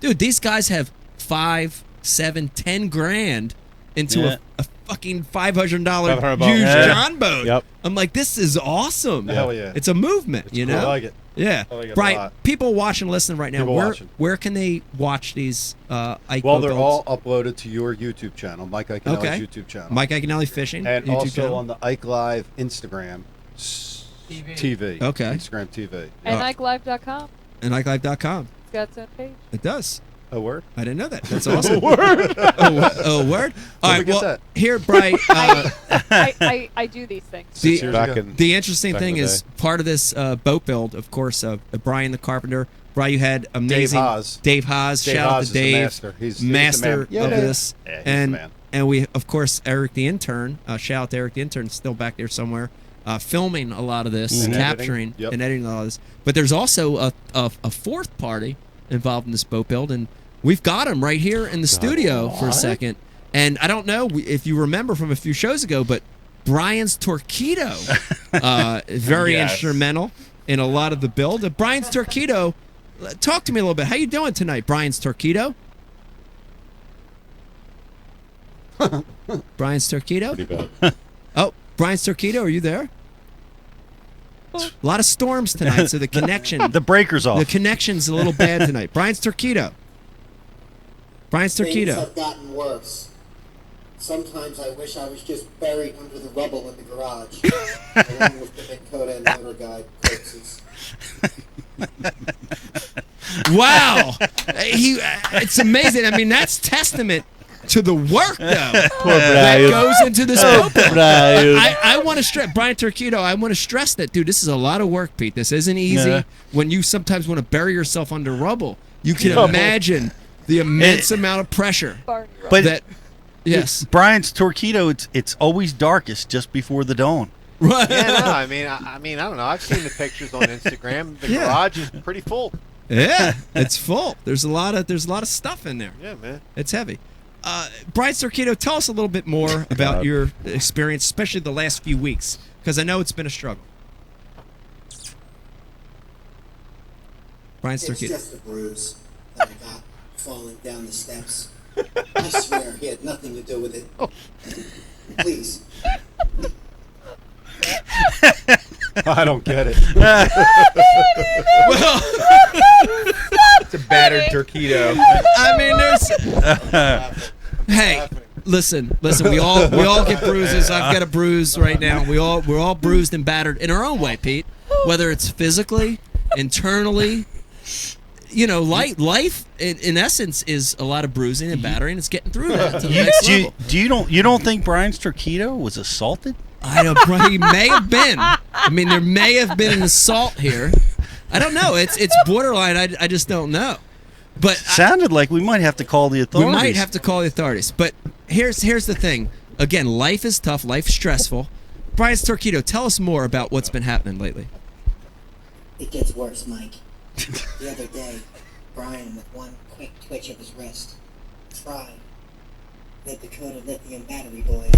dude. These guys have 5, 7, 10 grand into Yeah. a fucking $500 $500 used Yeah. John boat. Yep. I'm like, this is awesome. Hell yeah. It's a movement, you know. I like it. Yeah, I like it a Brian. lot. People watching, listening right now. People Where watching. where can they watch these? Ike Well, boat they're builds? all uploaded to your YouTube channel, Mike Iconelli's Okay. YouTube channel. Mike Iconelli Fishing and YouTube also channel. on the Ike Live Instagram TV. Okay. Instagram TV. And IkeLive.com. and IkeLive.com. It's got its own page. It does. A word? I didn't know that. That's awesome. word. Oh, word. All Where'd we right. get Well, that? here, Brian. I do these things. The- years Back ago. in The interesting Back in thing the is day. part of this boat build, of course, Brian the Carpenter. Brian, you had amazing Haas. Dave Haas. Dave Shout out Haas to is the Dave, master. He's the master man. Yeah, of yeah. this. Yeah, he's the and man. and we, of course, Eric the intern. Shout out to Eric the intern, still back there somewhere, filming a lot of this, And capturing editing. Yep. and editing a lot of this. But there's also a fourth party involved in this boat build, and we've got him right here in the studio for a second. And I don't know if you remember from a few shows ago, but Brian's Torpedo, very Yes. instrumental in a lot of the build. Brian's Torpedo, talk to me a little bit. How you doing tonight, Brian's Torpedo? Brian's Torpedo? Pretty bad. Oh, Brian's Torpedo, are you there? A lot of storms tonight, so the connection The breaker's off. the connection's a little bad tonight. Brian's Torpedo. Brian's Things Torpedo. have gotten worse. Sometimes I wish I was just buried under the rubble in the garage, along with the Minn Kota and motor guide corpses. Wow, it's amazing. I mean, that's testament to the work, though, that goes into this boat. I want to stress, Brian Turquito, I want to stress that, dude, this is a lot of work, Pete. This isn't easy. When you sometimes want to bury yourself under rubble, you can imagine the immense amount of pressure. But that, yes, Brian's Turquito, it's always darkest just before the dawn. Right. Yeah, no, I mean, I don't know. I've seen the pictures on Instagram. The garage is pretty full. Yeah, it's full. There's a lot of stuff in there. Yeah, man. It's heavy. Brian Turquito, tell us a little bit more about your experience, especially the last few weeks, because I know it's been a struggle. Brian Turquito. It's just a bruise that I got falling down the steps. I swear he had nothing to do with it. Please. I don't get it. Well, It's a battered Turquito. I mean, there's. Hey, listen. We all get bruises. I've got a bruise right now. We're all bruised and battered in our own way, Pete. Whether it's physically, internally, you know, life in essence is a lot of bruising and battering. It's getting through that to the next level. You don't think Brian's Turquito was assaulted? I know, he may have been. I mean, there may have been an assault here. I don't know. It's borderline. I just don't know. But sounded like we might have to call the authorities. We might have to call the authorities. But here's the thing. Again, life is tough. Life's stressful. Brian Turquito, tell us more about what's been happening lately. It gets worse, Mike. The other day, Brian, with one quick twitch of his wrist, tried the Dakota lithium battery boys.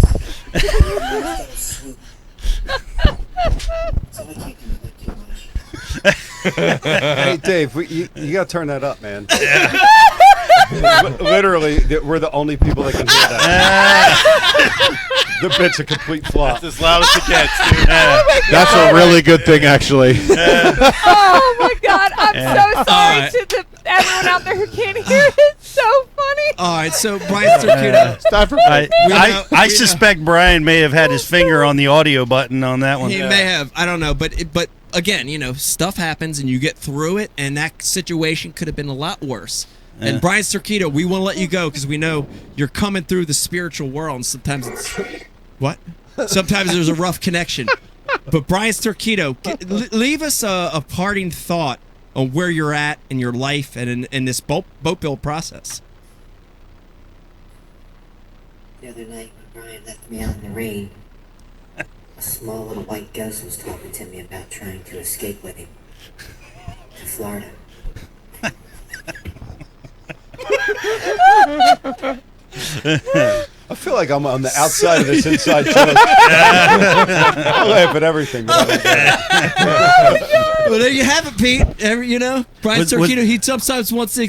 Swoop. So I can't do it too much. Hey, Dave, you got to turn that up, man. Literally, we're the only people that can hear that. The bit's a complete flop. That's as loud as it gets, dude. That's a really good thing, actually. Oh my God! I'm so sorry to everyone out there who can't hear it. It's so funny. All right, so Brian Turquito. I suspect Brian may have had his finger on the audio button on that one. He may have. I don't know, but again, you know, stuff happens and you get through it, and that situation could have been a lot worse. Yeah. And Brian Turquito, we want to let you go because we know you're coming through the spiritual world, and sometimes it's what? Sometimes there's a rough connection. But Brian Turquito, leave us a parting thought on where you're at in your life and in this boat build process. The other night when Brian left me out in the rain, a small little white ghost was talking to me about trying to escape with him to Florida. I feel like I'm on the outside of this inside joke. I laugh at everything. Well, there you have it, Pete. You know, Brian Turquito, he sometimes wants to.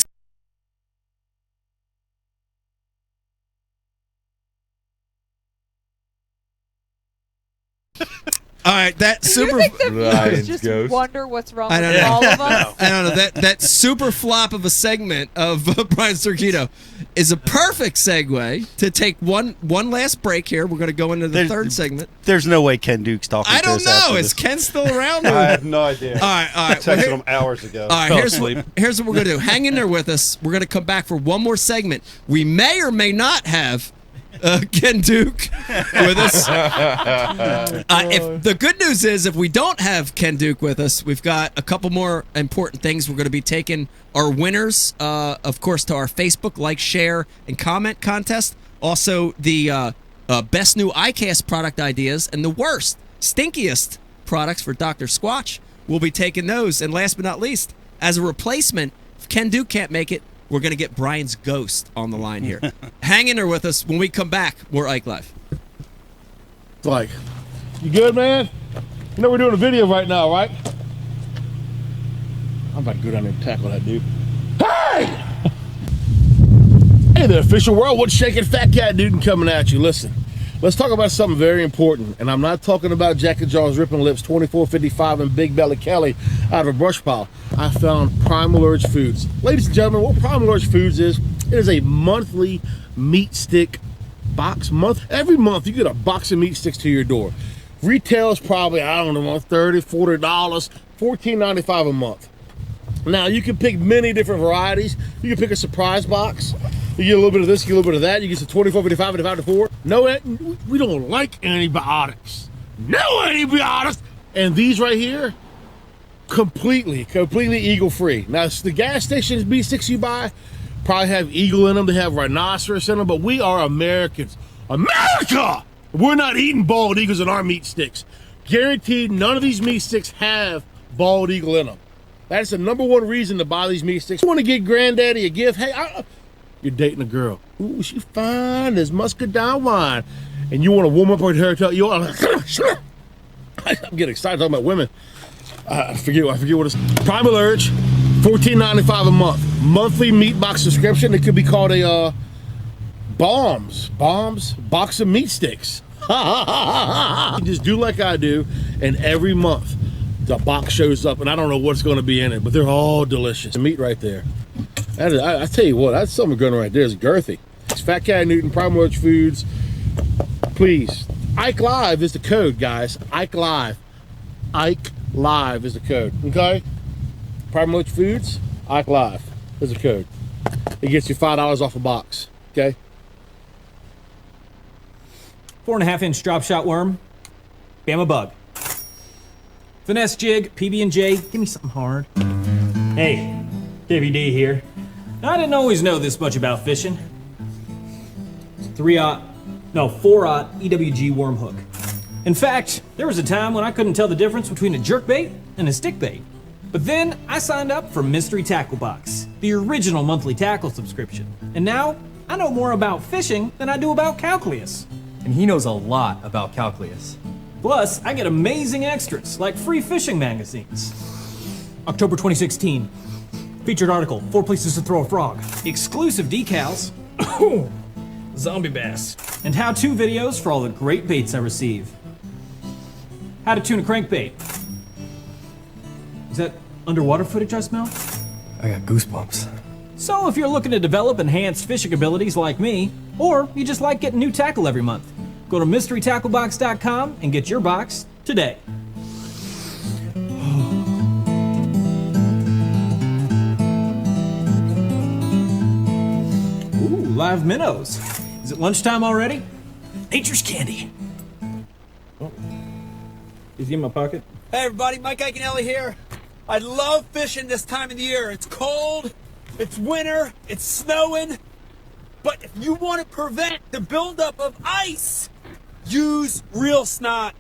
All right, that super. You think the viewers just wonder what's wrong with all of us? I don't know. That super flop of a segment of Brian Turquito is a perfect segue to take one last break here. We're going to go into the third segment. There's no way Ken Duke's talking to us. I don't know. Is Ken still around? I have no idea. All right. I texted him hours ago. All right, here's what we're going to do. Hang in there with us. We're going to come back for one more segment. We may or may not have Ken Duke with us. If the good news is, if we don't have Ken Duke with us, we've got a couple more important things. We're going to be taking our winners, of course, to our Facebook like, share, and comment contest. Also, the best new iCast product ideas and the worst, stinkiest products for Dr. Squatch. We'll be taking those. And last but not least, as a replacement, if Ken Duke can't make it, we're going to get Brian's ghost on the line here. Hang in there with us. When we come back, more Ike Live. It's like, you good, man? You know we're doing a video right now, right? I'm about to go down there and tackle that dude. Hey! Hey there, official world. What's shaking fat cat dude coming at you? Listen, let's talk about something very important. And I'm not talking about Jackie Jaws, Ripping Lips, 2455, and Big Belly Kelly out of a brush pile. I found Primal Urge Foods. Ladies and gentlemen, what Primal Urge Foods is, it is a monthly meat stick box month. Every month you get a box of meat sticks to your door. Retail is probably, I don't know, $30, $40, $14.95 a month. Now you can pick many different varieties. You can pick a surprise box. You get a little bit of this, you get a little bit of that. You get some 24.55 and 5 No, we don't like antibiotics. No antibiotics. And these right here, completely eagle free. Now the gas stations meat sticks you buy probably have eagle in them, they have rhinoceros in them, but we are Americans. America! We're not eating bald eagles in our meat sticks. Guaranteed none of these meat sticks have bald eagle in them. That's the #1 reason to buy these meat sticks. You want to get granddaddy a gift? Hey, you're dating a girl. Ooh, she fine as muscadine wine. And you want to warm up her hair, I'm getting excited talking about women. I forget what it's. Primal Urge, $14.95 a month. Monthly meat box subscription. It could be called a bombs box of meat sticks. Just do like I do, and every month the box shows up, and I don't know what's going to be in it, but they're all delicious. The meat right there. That is, I tell you what, that's something going right there. It's girthy. It's Fat Cat Newton, Primal Urge Foods. Please, Ike Live is the code, guys. Ike Live. Ike Live is the code. Okay? Primal Urge Foods, Ike Live is the code. It gets you $5 off a box. Okay? 4.5-inch drop shot worm, Bama bug. Finesse jig, PB&J, give me something hard. Hey, KVD here. I didn't always know this much about fishing. 4-aught EWG worm hook. In fact, there was a time when I couldn't tell the difference between a jerkbait and a stickbait. But then I signed up for Mystery Tackle Box, the original monthly tackle subscription. And now I know more about fishing than I do about calculus. And he knows a lot about calculus. Plus, I get amazing extras like free fishing magazines. October 2016. Featured article, 4 places to throw a frog. Exclusive decals. Zombie bass. And how-to videos for all the great baits I receive. How to tune a crankbait. Is that underwater footage I smell? I got goosebumps. So if you're looking to develop enhanced fishing abilities like me, or you just like getting new tackle every month, go to mysterytacklebox.com and get your box today. Ooh, live minnows. Is it lunchtime already? Nature's candy. Oh. Is he in my pocket? Hey everybody, Mike Iconelli here. I love fishing this time of the year. It's cold, it's winter, it's snowing. But if you want to prevent the buildup of ice, use Real Snot.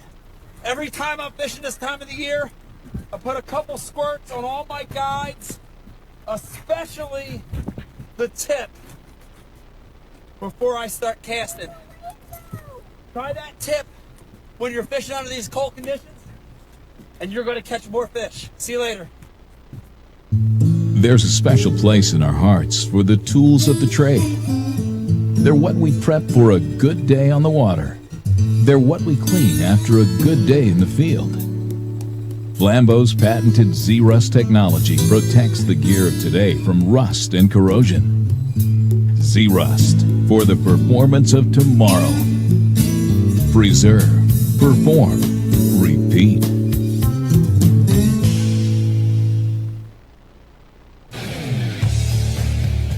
Every time I'm fishing this time of the year, I put a couple squirts on all my guides, especially the tip, before I start casting. Try that tip when you're fishing under these cold conditions, and you're going to catch more fish. See you later. There's a special place in our hearts for the tools of the trade. They're what we prep for a good day on the water. They're what we clean after a good day in the field. Flambeau's patented Z-Rust technology protects the gear of today from rust and corrosion. Z-Rust for the performance of tomorrow. Preserve, perform, repeat.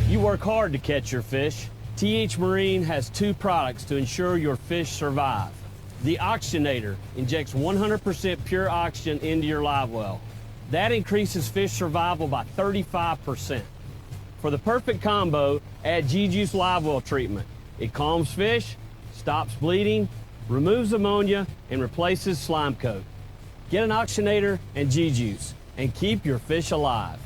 You work hard to catch your fish. TH Marine has 2 products to ensure your fish survive. The Oxygenator injects 100% pure oxygen into your live well. That increases fish survival by 35%. For the perfect combo, add G-Juice Live Well treatment. It calms fish, stops bleeding, removes ammonia, and replaces slime coat. Get an Oxygenator and G-Juice and keep your fish alive.